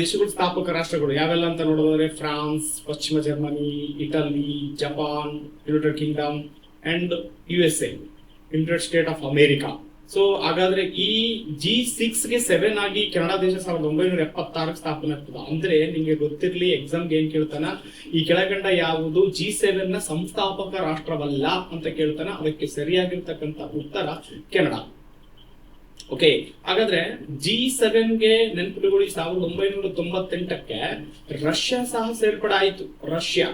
ದೇಶಗಳು ಸ್ಥಾಪಕ ರಾಷ್ಟ್ರಗಳು. ಯಾವೆಲ್ಲ ಅಂತ ನೋಡೋದಾದ್ರೆ ಫ್ರಾನ್ಸ್, ಪಶ್ಚಿಮ Germany, Italy, Japan, United Kingdom and USA, United state of America. So ಹಾಗಾದ್ರೆ ಈ G6ಗೆ 7 ಆಗಿ ಕೆನಡಾ ದೇಶ 1976ಕ್ಕೆ ಸ್ಥಾಪನೆ ಆಗ್ತದೆ. ಅಂದ್ರೆ ನಿಮ್ಗೆ ಗೊತ್ತಿರ್ಲಿ, ಎಕ್ಸಾಮ್ಗೆ ಏನ್ ಕೇಳ್ತಾನ, ಈ ಕೆಳಗಂಡ ಯಾವುದು G7 ನ ಸಂಸ್ಥಾಪಕ ರಾಷ್ಟ್ರವಲ್ಲ ಅಂತ ಕೇಳ್ತಾನ. ಅದಕ್ಕೆ ಸರಿಯಾಗಿರ್ತಕ್ಕಂಥ ಉತ್ತರ ಕೆನಡಾ. ಓಕೆ, ಹಾಗಾದ್ರೆ G7ಗೆ ನೆನಪಿಟ್ಟುಕೊಳ್ಳಿ 1998ಕ್ಕೆ ರಷ್ಯಾ ಸಹ ಸೇರ್ಪಡೆ ಆಯಿತು. ರಷ್ಯಾ,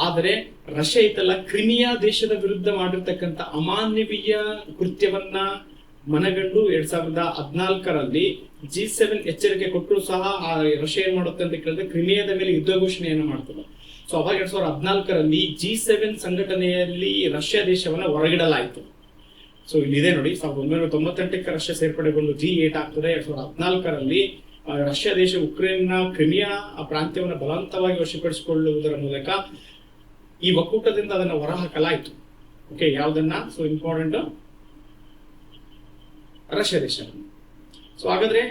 ಆದರೆ ರಷ್ಯಾ ಇತ್ತಲ್ಲ, ಕ್ರಿಮಿಯಾ ದೇಶದ ವಿರುದ್ಧ ಮಾಡಿರ್ತಕ್ಕಂಥ ಅಮಾನವೀಯ ಕೃತ್ಯವನ್ನ ಮನಗಂಡು 2014ರಲ್ಲಿ G7 ಎಚ್ಚರಿಕೆ ಕೊಟ್ಟರು ಸಹ ರಷ್ಯಾ ಏನ್ ಮಾಡುತ್ತೆ ಅಂತ ಕೇಳಿದ್ರೆ ಕ್ರಿಮಿಯಾದ ಮೇಲೆ ಯುದ್ಧ ಘೋಷಣೆಯನ್ನು ಮಾಡ್ತದೆ. ಸೊ ಅವಾಗ 2014ರಲ್ಲಿ G7 ಸಂಘಟನೆಯಲ್ಲಿ ರಷ್ಯಾ ದೇಶವನ್ನ ಹೊರಗಿಡಲಾಯಿತು. ಸೊ ಇಲ್ಲಿದೆ ನೋಡಿ, 1998ಕ್ಕೆ ರಷ್ಯಾ ಸೇರ್ಪಡೆಗೊಂಡು G8 ಆಗ್ತದೆ. 2014ರಲ್ಲಿ ರಷ್ಯಾ ದೇಶ ಉಕ್ರೇನ್ನ ಕ್ರಿಮಿಯಾ ಪ್ರಾಂತ್ಯವನ್ನು ಬಲವಂತವಾಗಿ ವಶಪಡಿಸಿಕೊಳ್ಳುವುದರ ಮೂಲಕ ಈ ಒಕ್ಕೂಟದಿಂದ ಅದನ್ನ ಹೊರಹಾಕಲಾಯಿತು. ಓಕೆ, ಯಾವುದನ್ನ? ಸೊ ಇಂಪಾರ್ಟೆಂಟ್, ರಷ್ಯಾ ದೇಶ. ಸೊ ಹಾಗಾದ್ರೆ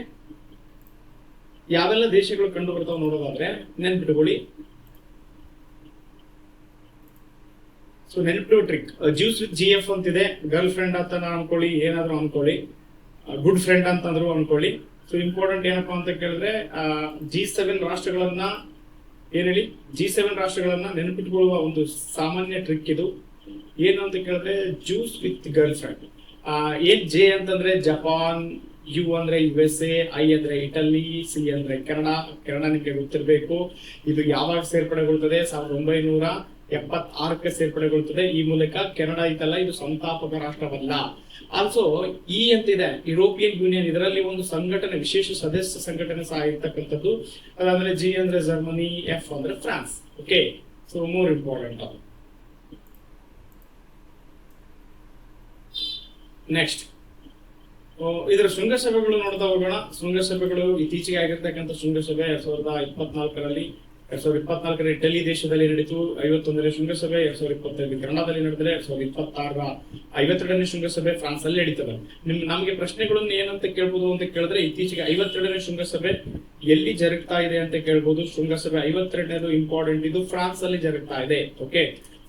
ಯಾವೆಲ್ಲ ದೇಶಗಳು ಕಂಡು ಬರ್ತಾವ ನೋಡೋದಾದ್ರೆ ನೆನ್ಪಿಟ್ಕೊಳ್ಳಿ. ಸೊ ನೆನಪು ಟ್ರಿಕ್, ಜ್ಯೂಸ್ ವಿತ್ GF ಅಂತಿದೆ. ಗರ್ಲ್ ಫ್ರೆಂಡ್ ಅಂತ ಅನ್ಕೊಳ್ಳಿ, ಏನಾದ್ರು ಅನ್ಕೊಳ್ಳಿ, ಗುಡ್ ಫ್ರೆಂಡ್ ಅಂತಂದ್ರು ಅನ್ಕೊಳ್ಳಿ. ಸೊ ಇಂಪಾರ್ಟೆಂಟ್ ಏನಪ್ಪಾ ಅಂತ ಕೇಳಿದ್ರೆ G7 ರಾಷ್ಟ್ರಗಳನ್ನ ಏನ್ ಹೇಳಿ, G7 ರಾಷ್ಟ್ರಗಳನ್ನ ನೆನಪಿಟ್ಕೊಳ್ಳುವ ಒಂದು ಸಾಮಾನ್ಯ ಟ್ರಿಕ್ ಇದು. ಏನು ಅಂತ ಕೇಳಿದ್ರೆ ಜ್ಯೂಸ್ ವಿತ್ ಗರ್ಲ್ ಫ್ರೆಂಡ್. ಏನ್ J ಅಂತಂದ್ರೆ ಜಪಾನ್, U ಅಂದ್ರೆ USA, I ಅಂದ್ರೆ ಇಟಲಿ, C ಅಂದ್ರೆ ಕೆನಡಾ. ಕೆನಡಾ ನಿಮಗೆ ಗೊತ್ತಿರಬೇಕು. ಇದು ಯಾವಾಗ ಸೇರ್ಪಡೆಗೊಳ್ತದೆ? 1976ಕ್ಕೆ ಸೇರ್ಪಡೆಗೊಳ್ತದೆ. ಈ ಮೂಲಕ ಕೆನಡಾ ಐತಲ್ಲ, ಇದು ಸಂಸ್ಥಾಪಕ ರಾಷ್ಟ್ರವಲ್ಲ. ಆಲ್ಸೋ E ಅಂತಿದೆ, ಯುರೋಪಿಯನ್ ಯೂನಿಯನ್. ಇದರಲ್ಲಿ ಒಂದು ಸಂಘಟನೆ, ವಿಶೇಷ ಸದಸ್ಯ ಸಂಘಟನೆ ಸಹ ಇರ್ತಕ್ಕಂಥದ್ದು. ಅದಾದ್ರೆ G ಅಂದ್ರೆ ಜರ್ಮನಿ, F ಅಂದ್ರೆ France. Okay, so more important. Next ಇದರ ಶೃಂಗಸಭೆಗಳು ನೋಡ್ತಾ ಹೋಗೋಣ. ಶೃಂಗಸಭೆಗಳು ಇತ್ತೀಚೆಗೆ ಆಗಿರ್ತಕ್ಕಂಥ ಶೃಂಗಸಭೆ 2024ರಲ್ಲಿ ಇಟಲಿ ದೇಶದಲ್ಲಿ ನಡೀತು 51ನೇ ಶೃಂಗಸಭೆ. 2025 ಕೆನಡಾದಲ್ಲಿ ನಡೆದರೆ 2026ರ 52ನೇ ಶೃಂಗಸಭೆ ಫ್ರಾನ್ಸ್ ಅಲ್ಲಿ ನಡೀತದೆ. ನಮಗೆ ಪ್ರಶ್ನೆಗಳನ್ನು ಏನಂತ ಕೇಳ್ಬೋದು ಅಂತ ಕೇಳಿದ್ರೆ, ಇತ್ತೀಚೆಗೆ 52ನೇ ಶೃಂಗಸಭೆ ಎಲ್ಲಿ ಜರುಗ್ತಾ ಇದೆ ಅಂತ ಕೇಳ್ಬೋದು. ಶೃಂಗಸಭೆ 52ನೇದು ಇಂಪಾರ್ಟೆಂಟ್, ಇದು ಫ್ರಾನ್ಸ್ ಅಲ್ಲಿ ಜರುಗ್ತಾ ಇದೆ. ಓಕೆ,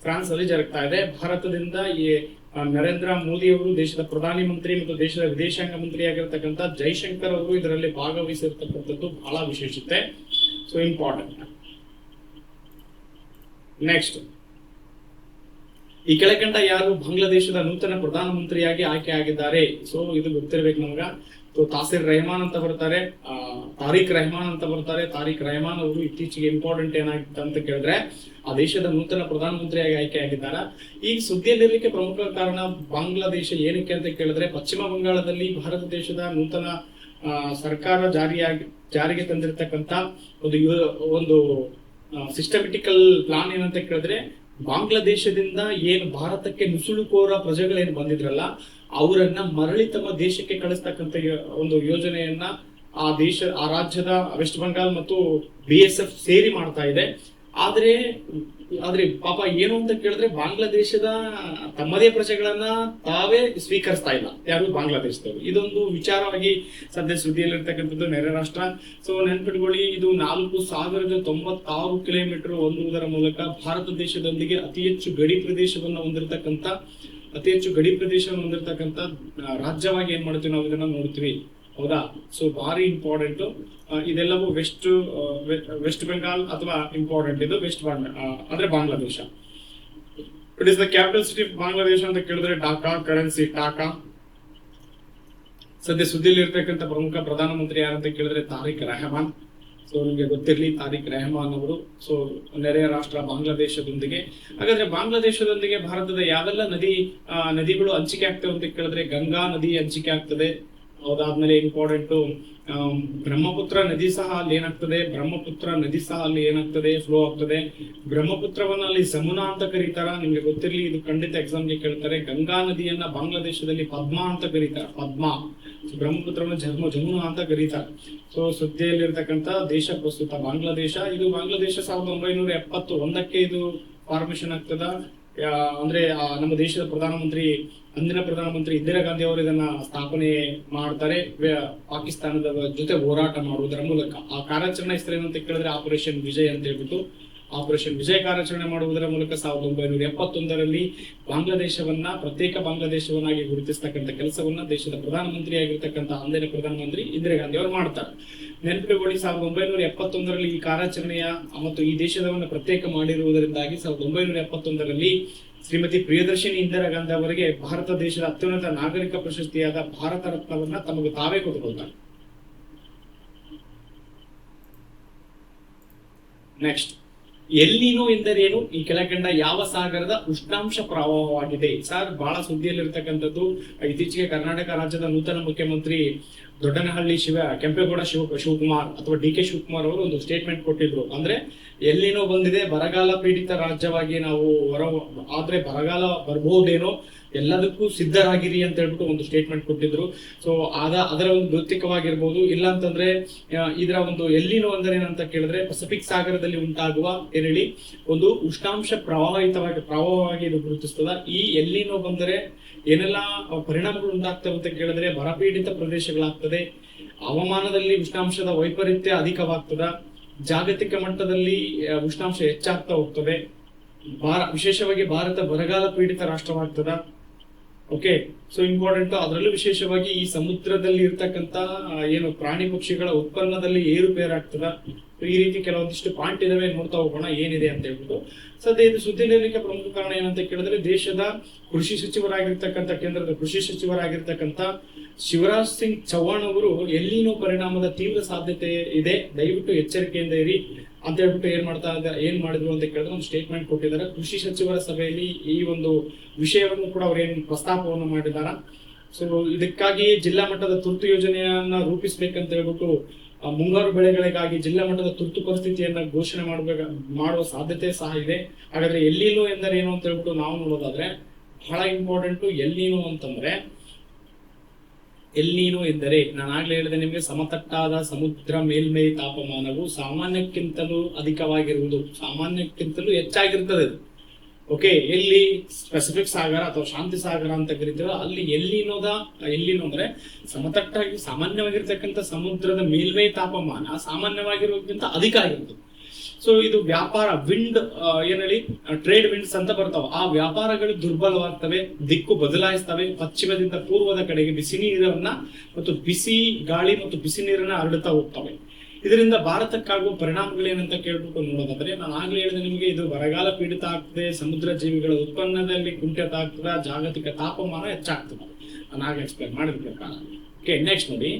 ಫ್ರಾನ್ಸ್ ಅಲ್ಲಿ ಜರುಗ್ತಾ ಇದೆ. ಭಾರತದಿಂದ ನರೇಂದ್ರ ಮೋದಿ ಅವರು, ದೇಶದ ಪ್ರಧಾನಿ ಮಂತ್ರಿ ಮತ್ತು ದೇಶದ ವಿದೇಶಾಂಗ ಮಂತ್ರಿ ಆಗಿರ್ತಕ್ಕಂಥ ಜೈಶಂಕರ್ ಅವರು ಇದರಲ್ಲಿ ಭಾಗವಹಿಸಿರ್ತಕ್ಕಂಥದ್ದು ಬಹಳ ವಿಶೇಷತೆ. So important. ನೆಕ್ಸ್ಟ್ ಈ ಕೆಳಕಂಡ ಯಾರು ಬಾಂಗ್ಲಾದೇಶದ ನೂತನ ಪ್ರಧಾನಮಂತ್ರಿಯಾಗಿ ಆಯ್ಕೆ ಆಗಿದ್ದಾರೆ? ಸೊ ಇದು ಗೊತ್ತಿರ್ಬೇಕು ನಮ್ಗ. ತಾಸಿರ್ ರೆಹಮಾನ್ ಅಂತ ಬರ್ತಾರೆ, ತಾರಿಕ್ ರೆಹಮಾನ್ ಅಂತ ಬರ್ತಾರೆ. ತಾರಿಕ್ ರೆಹಮಾನ್ ಅವರು ಇತ್ತೀಚೆಗೆ ಇಂಪಾರ್ಟೆಂಟ್ ಏನಾಗಿತ್ತು ಅಂತ ಕೇಳಿದ್ರೆ ಆ ದೇಶದ ನೂತನ ಪ್ರಧಾನಮಂತ್ರಿಯಾಗಿ ಆಯ್ಕೆ ಆಗಿದ್ದಾರೆ. ಈ ಸುದ್ದಿಯಲ್ಲಿರ್ಲಿಕ್ಕೆ ಪ್ರಮುಖ ಕಾರಣ ಬಾಂಗ್ಲಾದೇಶ ಏನಕ್ಕೆ ಅಂತ ಕೇಳಿದ್ರೆ, ಪಶ್ಚಿಮ ಬಂಗಾಳದಲ್ಲಿ ಭಾರತ ದೇಶದ ನೂತನ ಸರ್ಕಾರ ಜಾರಿಗೆ ತಂದಿರತಕ್ಕಂತ ಒಂದು ಸಿಸ್ಟಮೆಟಿಕಲ್ ಪ್ಲಾನ್ ಏನಂತ ಕೇಳಿದ್ರೆ, ಬಾಂಗ್ಲಾದೇಶದಿಂದ ಏನು ಭಾರತಕ್ಕೆ ನುಸುಳುಕೋರ ಪ್ರಜೆಗಳೇನು ಬಂದಿದ್ರಲ್ಲ ಅವರನ್ನ ಮರಳಿ ತಮ್ಮ ದೇಶಕ್ಕೆ ಕಳಿಸ್ತಕ್ಕಂಥ ಒಂದು ಯೋಜನೆಯನ್ನ ಆ ರಾಜ್ಯದ ವೆಸ್ಟ್ ಬೆಂಗಾಲ್ ಮತ್ತು BSF ಸೇರಿ ಮಾಡ್ತಾ ಇದೆ. ಆದ್ರೆ ಪಾಪ ಏನು ಅಂತ ಕೇಳಿದ್ರೆ, ಬಾಂಗ್ಲಾದೇಶದ ತಮ್ಮದೇ ಪ್ರಜೆಗಳನ್ನ ತಾವೇ ಸ್ವೀಕರಿಸ್ತಾ ಇಲ್ಲ ಯಾರು ಬಾಂಗ್ಲಾದೇಶದವರು. ಇದೊಂದು ವಿಚಾರವಾಗಿ ಸದ್ಯ ಸುದ್ದಿಯಲ್ಲಿರ್ತಕ್ಕಂಥದ್ದು ನೆರೆ ರಾಷ್ಟ್ರ. ಸೊ ನೆನ್ಪಿಟ್ಕೊಳ್ಳಿ, ಇದು 4096 ಕಿಲೋಮೀಟರ್ ಹೊಂದುವುದರ ಮೂಲಕ ಭಾರತ ದೇಶದೊಂದಿಗೆ ಅತಿ ಹೆಚ್ಚು ಗಡಿ ಪ್ರದೇಶವನ್ನು ಹೊಂದಿರತಕ್ಕಂಥ ರಾಜ್ಯವಾಗಿ ಏನ್ ಮಾಡ್ತೀವಿ ನಾವು ಇದನ್ನ ನೋಡ್ತೀವಿ, ಹೌದಾ? ಸೊ ಭಾರಿ ಇಂಪಾರ್ಟೆಂಟ್ ಇದೆಲ್ಲವೂ ವೆಸ್ಟ್ ಬೆಂಗಾಲ್ ಅಥವಾ ಇಂಪಾರ್ಟೆಂಟ್ ಇದು ಅಂದ್ರೆ Bangladesh. It is the capital city of Bangladesh ಅಂತ ಕೇಳಿದ್ರೆ ಢಾಕಾ, ಕರೆನ್ಸಿ ಢಾಕಾ. ಸದ್ಯ ಸುದ್ದಿಯಲ್ಲಿ ಇರ್ತಕ್ಕಂಥ ಪ್ರಮುಖ ಪ್ರಧಾನಮಂತ್ರಿ ಯಾರಂತ ಕೇಳಿದ್ರೆ ತಾರಿಕ್ ರೆಹಮಾನ್. ಸೊ ನಿಮಗೆ ಗೊತ್ತಿರಲಿ, ತಾರಿಕ್ ರೆಹಮಾನ್ ಅವರು ಸೊ ನೆರೆಯ ರಾಷ್ಟ್ರ ಬಾಂಗ್ಲಾದೇಶದೊಂದಿಗೆ. ಹಾಗಾದ್ರೆ ಬಾಂಗ್ಲಾದೇಶದೊಂದಿಗೆ ಭಾರತದ ಯಾವೆಲ್ಲ ನದಿಗಳು ಹಂಚಿಕೆ ಆಗ್ತವೆ ಅಂತ ಕೇಳಿದ್ರೆ, ಗಂಗಾ ನದಿ ಹಂಚಿಕೆ ಆಗ್ತದೆ. ಅದಾದ್ಮೇಲೆ ಇಂಪಾರ್ಟೆಂಟ್ ಬ್ರಹ್ಮಪುತ್ರ ನದಿ ಸಹ ಅಲ್ಲಿ ಏನಾಗ್ತದೆ ಫ್ಲೋ ಆಗ್ತದೆ. ಬ್ರಹ್ಮಪುತ್ರವನ್ನ ಅಲ್ಲಿ ಜಮುನಾ ಅಂತ ಕರೀತಾರ, ನಿಮ್ಗೆ ಗೊತ್ತಿರ್ಲಿ, ಇದು ಖಂಡಿತ ಎಕ್ಸಾಮ್ಗೆ ಕೇಳ್ತಾರೆ. ಗಂಗಾ ನದಿಯನ್ನ ಬಾಂಗ್ಲಾದೇಶದಲ್ಲಿ ಪದ್ಮಾ ಅಂತ ಕರೀತಾರೆ, ಬ್ರಹ್ಮಪುತ್ರವನ್ನ ಜಮುನಾ ಅಂತ ಕರೀತಾರೆ. ಸೊ ಸುದ್ದಿಯಲ್ಲಿರ್ತಕ್ಕಂಥ ದೇಶ ಪ್ರಸ್ತುತ ಬಾಂಗ್ಲಾದೇಶ. ಇದು ಬಾಂಗ್ಲಾದೇಶ 1971ಕ್ಕೆ ಇದು ಫಾರ್ಮೇಶನ್ ಆಗ್ತದ. ಅಂದ್ರೆ ನಮ್ಮ ದೇಶದ ಅಂದಿನ ಪ್ರಧಾನಮಂತ್ರಿ ಇಂದಿರಾ ಗಾಂಧಿ ಅವರು ಇದನ್ನ ಸ್ಥಾಪನೆ ಮಾಡ್ತಾರೆ ಪಾಕಿಸ್ತಾನದ ಜೊತೆ ಹೋರಾಟ ಮಾಡುವುದರ ಮೂಲಕ. ಆ ಕಾರ್ಯಾಚರಣೆ ಹೆಸರು ಏನಂತ ಕೇಳಿದ್ರೆ ಆಪರೇಷನ್ ವಿಜಯ್ ಅಂತ ಹೇಳ್ಬಿಟ್ಟು ಆಪರೇಷನ್ ವಿಜಯ್ ಕಾರ್ಯಾಚರಣೆ ಮಾಡುವುದರ ಮೂಲಕ 1971ರಲ್ಲಿ ಬಾಂಗ್ಲಾದೇಶವನ್ನ ಪ್ರತ್ಯೇಕ ಬಾಂಗ್ಲಾದೇಶವನ್ನಾಗಿ ಗುರುತಿಸ್ತಕ್ಕಂಥ ಕೆಲಸವನ್ನ ದೇಶದ ಪ್ರಧಾನಮಂತ್ರಿಯಾಗಿರ್ತಕ್ಕಂಥ ಅಂದಿನ ಪ್ರಧಾನಮಂತ್ರಿ ಇಂದಿರಾ ಗಾಂಧಿ ಅವರು ಮಾಡ್ತಾರೆ. ನೆನಪಿಟ್ಟುಕೊಳ್ಳಿ, 1971ರಲ್ಲಿ ಈ ಕಾರ್ಯಾಚರಣೆಯ ಮತ್ತು ಈ ದೇಶದವನ್ನ ಪ್ರತ್ಯೇಕ ಮಾಡಿರುವುದರಿಂದಾಗಿ 1971ರಲ್ಲಿ ಶ್ರೀಮತಿ ಪ್ರಿಯದರ್ಶಿನಿ ಇಂದಿರಾ ಗಾಂಧಿ ಅವರಿಗೆ ಭಾರತ ದೇಶದ ಅತ್ಯುನ್ನತ ನಾಗರಿಕ ಪ್ರಶಸ್ತಿಯಾದ ಭಾರತ ರತ್ನವನ್ನ ತಮಗೆ ತಾವೇ ಕೊಟ್ಟುಕೊಳ್ತಾರೆ. ನೆಕ್ಸ್ಟ್, ಎಲ್ಲಿನೋ ಎಂದರೇನು? ಈ ಕೆಳಕಂಡ ಯಾವ ಸಾಗರದ ಉಷ್ಣಾಂಶ ಪ್ರವಾಹವಾಗಿದೆ? ಸರ್, ಬಹಳ ಸುದ್ದಿಯಲ್ಲಿರ್ತಕ್ಕಂಥದ್ದು. ಇತ್ತೀಚೆಗೆ ಕರ್ನಾಟಕ ರಾಜ್ಯದ ನೂತನ ಮುಖ್ಯಮಂತ್ರಿ ದೊಡ್ಡನಹಳ್ಳಿ ಕೆಂಪೇಗೌಡ ಶಿವಕುಮಾರ್ ಅಥವಾ DK ಶಿವಕುಮಾರ್ ಅವರು ಒಂದು ಸ್ಟೇಟ್ಮೆಂಟ್ ಕೊಟ್ಟಿದ್ರು. ಅಂದ್ರೆ ಎಲ್ಲಿನೋ ಬಂದಿದೆ, ಬರಗಾಲ ಪೀಡಿತ ರಾಜ್ಯವಾಗಿ ನಾವು ಆದ್ರೆ ಬರಗಾಲ ಬರ್ಬಹುದೇನೋ, ಎಲ್ಲದಕ್ಕೂ ಸಿದ್ಧರಾಗಿರಿ ಅಂತ ಹೇಳ್ಬಿಟ್ಟು ಒಂದು ಸ್ಟೇಟ್ಮೆಂಟ್ ಕೊಟ್ಟಿದ್ರು. ಸೊ ಅದರ ಒಂದು ಭೌತಿಕವಾಗಿರ್ಬೋದು, ಇಲ್ಲ ಅಂತಂದ್ರೆ ಇದರ ಒಂದು ಎಲ್ಲಿನೋ ಅಂದ್ರೆ ಏನಂತ ಕೇಳಿದ್ರೆ ಪೆಸಿಫಿಕ್ ಸಾಗರದಲ್ಲಿ ಉಂಟಾಗುವ ಏನೇಳಿ ಒಂದು ಉಷ್ಣಾಂಶ ಪ್ರವಾಹವಾಗಿ ಇದು ಗುರುತಿಸ್ತದ. ಈ ಎಲ್ಲಿನೋ ಬಂದರೆ ಏನೆಲ್ಲ ಪರಿಣಾಮಗಳು ಉಂಟಾಗ್ತವೆ ಅಂತ ಕೇಳಿದ್ರೆ ಬರಪೀಡಿತ ಪ್ರದೇಶಗಳಾಗ್ತದೆ, ಹವಾಮಾನದಲ್ಲಿ ಉಷ್ಣಾಂಶದ ವೈಪರೀತ್ಯ ಅಧಿಕವಾಗ್ತದ, ಜಾಗತಿಕ ಮಟ್ಟದಲ್ಲಿ ಉಷ್ಣಾಂಶ ಹೆಚ್ಚಾಗ್ತಾ ಹೋಗ್ತದೆ, ವಿಶೇಷವಾಗಿ ಭಾರತ ಬರಗಾಲ ಪೀಡಿತ ರಾಷ್ಟ್ರವಾಗ್ತದ. Okay, so important. ಅದರಲ್ಲೂ ವಿಶೇಷವಾಗಿ ಈ ಸಮುದ್ರದಲ್ಲಿ ಇರ್ತಕ್ಕಂತ ಏನು ಪ್ರಾಣಿ ಪಕ್ಷಿಗಳ ಉತ್ಪನ್ನದಲ್ಲಿ ಏರುಪೇರಾಗ್ತದ. ಈ ರೀತಿ ಕೆಲವೊಂದಿಷ್ಟು ಪಾಯಿಂಟ್ ಇದಾವೆ, ನೋಡ್ತಾ ಹೋಗೋಣ ಏನಿದೆ ಅಂತ ಹೇಳ್ಬಿಟ್ಟು. ಸದ್ಯ ಇದು ಸುದ್ದಿ ನೀಡಲಿಕ್ಕೆ ಪ್ರಮುಖ ಕಾರಣ ಏನಂತ ಕೇಳಿದ್ರೆ, ದೇಶದ ಕೇಂದ್ರದ ಕೃಷಿ ಸಚಿವರಾಗಿರ್ತಕ್ಕಂಥ ಶಿವರಾಜ್ ಸಿಂಗ್ ಚೌಹಾಣ್ ಅವರು ಎಲ್ಲಿನೋ ಪರಿಣಾಮದ ತೀವ್ರ ಸಾಧ್ಯತೆ ಇದೆ, ದಯವಿಟ್ಟು ಎಚ್ಚರಿಕೆಯಿಂದ ಇರಿ ಅಂತ ಹೇಳ್ಬಿಟ್ಟು ಏನ್ ಮಾಡಿದ್ರು ಅಂತ ಕೇಳಿದ್ರೆ ಒಂದು ಸ್ಟೇಟ್ಮೆಂಟ್ ಕೊಟ್ಟಿದ್ದಾರೆ. ಕೃಷಿ ಸಚಿವರ ಸಭೆಯಲ್ಲಿ ಈ ಒಂದು ವಿಷಯವನ್ನು ಕೂಡ ಅವ್ರು ಏನ್ ಪ್ರಸ್ತಾಪವನ್ನು ಮಾಡಿದಾರ. ಸೊ ಇದಕ್ಕಾಗಿ ಜಿಲ್ಲಾ ಮಟ್ಟದ ತುರ್ತು ಯೋಜನೆಯನ್ನ ರೂಪಿಸ್ಬೇಕಂತ ಹೇಳ್ಬಿಟ್ಟು ಮುಂಗಾರು ಬೆಳೆಗಳಿಗಾಗಿ ಜಿಲ್ಲಾ ಮಟ್ಟದ ತುರ್ತು ಪರಿಸ್ಥಿತಿಯನ್ನ ಘೋಷಣೆ ಮಾಡುವ ಸಾಧ್ಯತೆ ಸಹ ಇದೆ. ಹಾಗಾದ್ರೆ ಎಲ್ಲಿನೋ ಎಂದರೆ ಏನು ಅಂತ ಹೇಳ್ಬಿಟ್ಟು ನಾವು ನೋಡೋದಾದ್ರೆ ಬಹಳ ಇಂಪಾರ್ಟೆಂಟ್. ಎಲ್ಲಿನೋ ಎಂದರೆ ನಾನು ಆಗ್ಲೇ ಹೇಳಿದೆ ನಿಮ್ಗೆ, ಸಮತಟ್ಟಾದ ಸಮುದ್ರ ಮೇಲ್ಮೈ ತಾಪಮಾನವು ಸಾಮಾನ್ಯಕ್ಕಿಂತಲೂ ಅಧಿಕವಾಗಿರುವುದು, ಸಾಮಾನ್ಯಕ್ಕಿಂತಲೂ ಹೆಚ್ಚಾಗಿರ್ತದೆ. ಓಕೆ, ಎಲ್ಲಿ ಪೆಸಿಫಿಕ್ ಸಾಗರ ಅಥವಾ ಶಾಂತಿ ಸಾಗರ ಅಂತ ಕರಿತೀವ, ಅಲ್ಲಿ ಎಲ್ಲಿನೋ ಅಂದ್ರೆ ಸಮತಟ್ಟಾಗಿ ಸಾಮಾನ್ಯವಾಗಿರ್ತಕ್ಕಂಥ ಸಮುದ್ರದ ಮೇಲ್ಮೈ ತಾಪಮಾನ ಸಾಮಾನ್ಯವಾಗಿರೋದಕ್ಕಿಂತ ಅಧಿಕ ಆಗಿರುತ್ತೆ. ಸೊ ಇದು ವ್ಯಾಪಾರ ಟ್ರೇಡ್ ವಿಂಡ್ಸ್ ಅಂತ ಬರ್ತಾವ, ಆ ವ್ಯಾಪಾರಗಳು ದುರ್ಬಲವಾಗ್ತವೆ, ದಿಕ್ಕು ಬದಲಾಯಿಸ್ತವೆ, ಪಶ್ಚಿಮದಿಂದ ಪೂರ್ವದ ಕಡೆಗೆ ಬಿಸಿ ನೀರನ್ನ ಮತ್ತು ಬಿಸಿ ಗಾಳಿ ಮತ್ತು ಬಿಸಿ ನೀರನ್ನ ಹರಡುತ್ತಾ ಹೋಗ್ತವೆ. ಇದರಿಂದ ಭಾರತಕ್ಕಾಗುವ ಪರಿಣಾಮಗಳೇನಂತ ಕೇಳ್ಬಿಟ್ಟು ನೋಡೋದಾದ್ರೆ, ನಾನು ಆಗ್ಲೇ ಹೇಳಿದೆ ನಿಮಗೆ, ಇದು ಬರಗಾಲ ಪೀಡಿತ ಆಗ್ತದೆ, ಸಮುದ್ರ ಜೀವಿಗಳ ಉತ್ಪನ್ನದಲ್ಲಿ ಕುಂಠಿತ ಆಗ್ತದೆ, ಜಾಗತಿಕ ತಾಪಮಾನ ಹೆಚ್ಚಾಗ್ತದೆ. ನಾನು ಆಗ ಎಕ್ಸ್ಪ್ಲೇನ್ ಮಾಡಿರ್ಬೇಕಾ. ಓಕೆ, ನೆಕ್ಸ್ಟ್ ನೋಡಿ,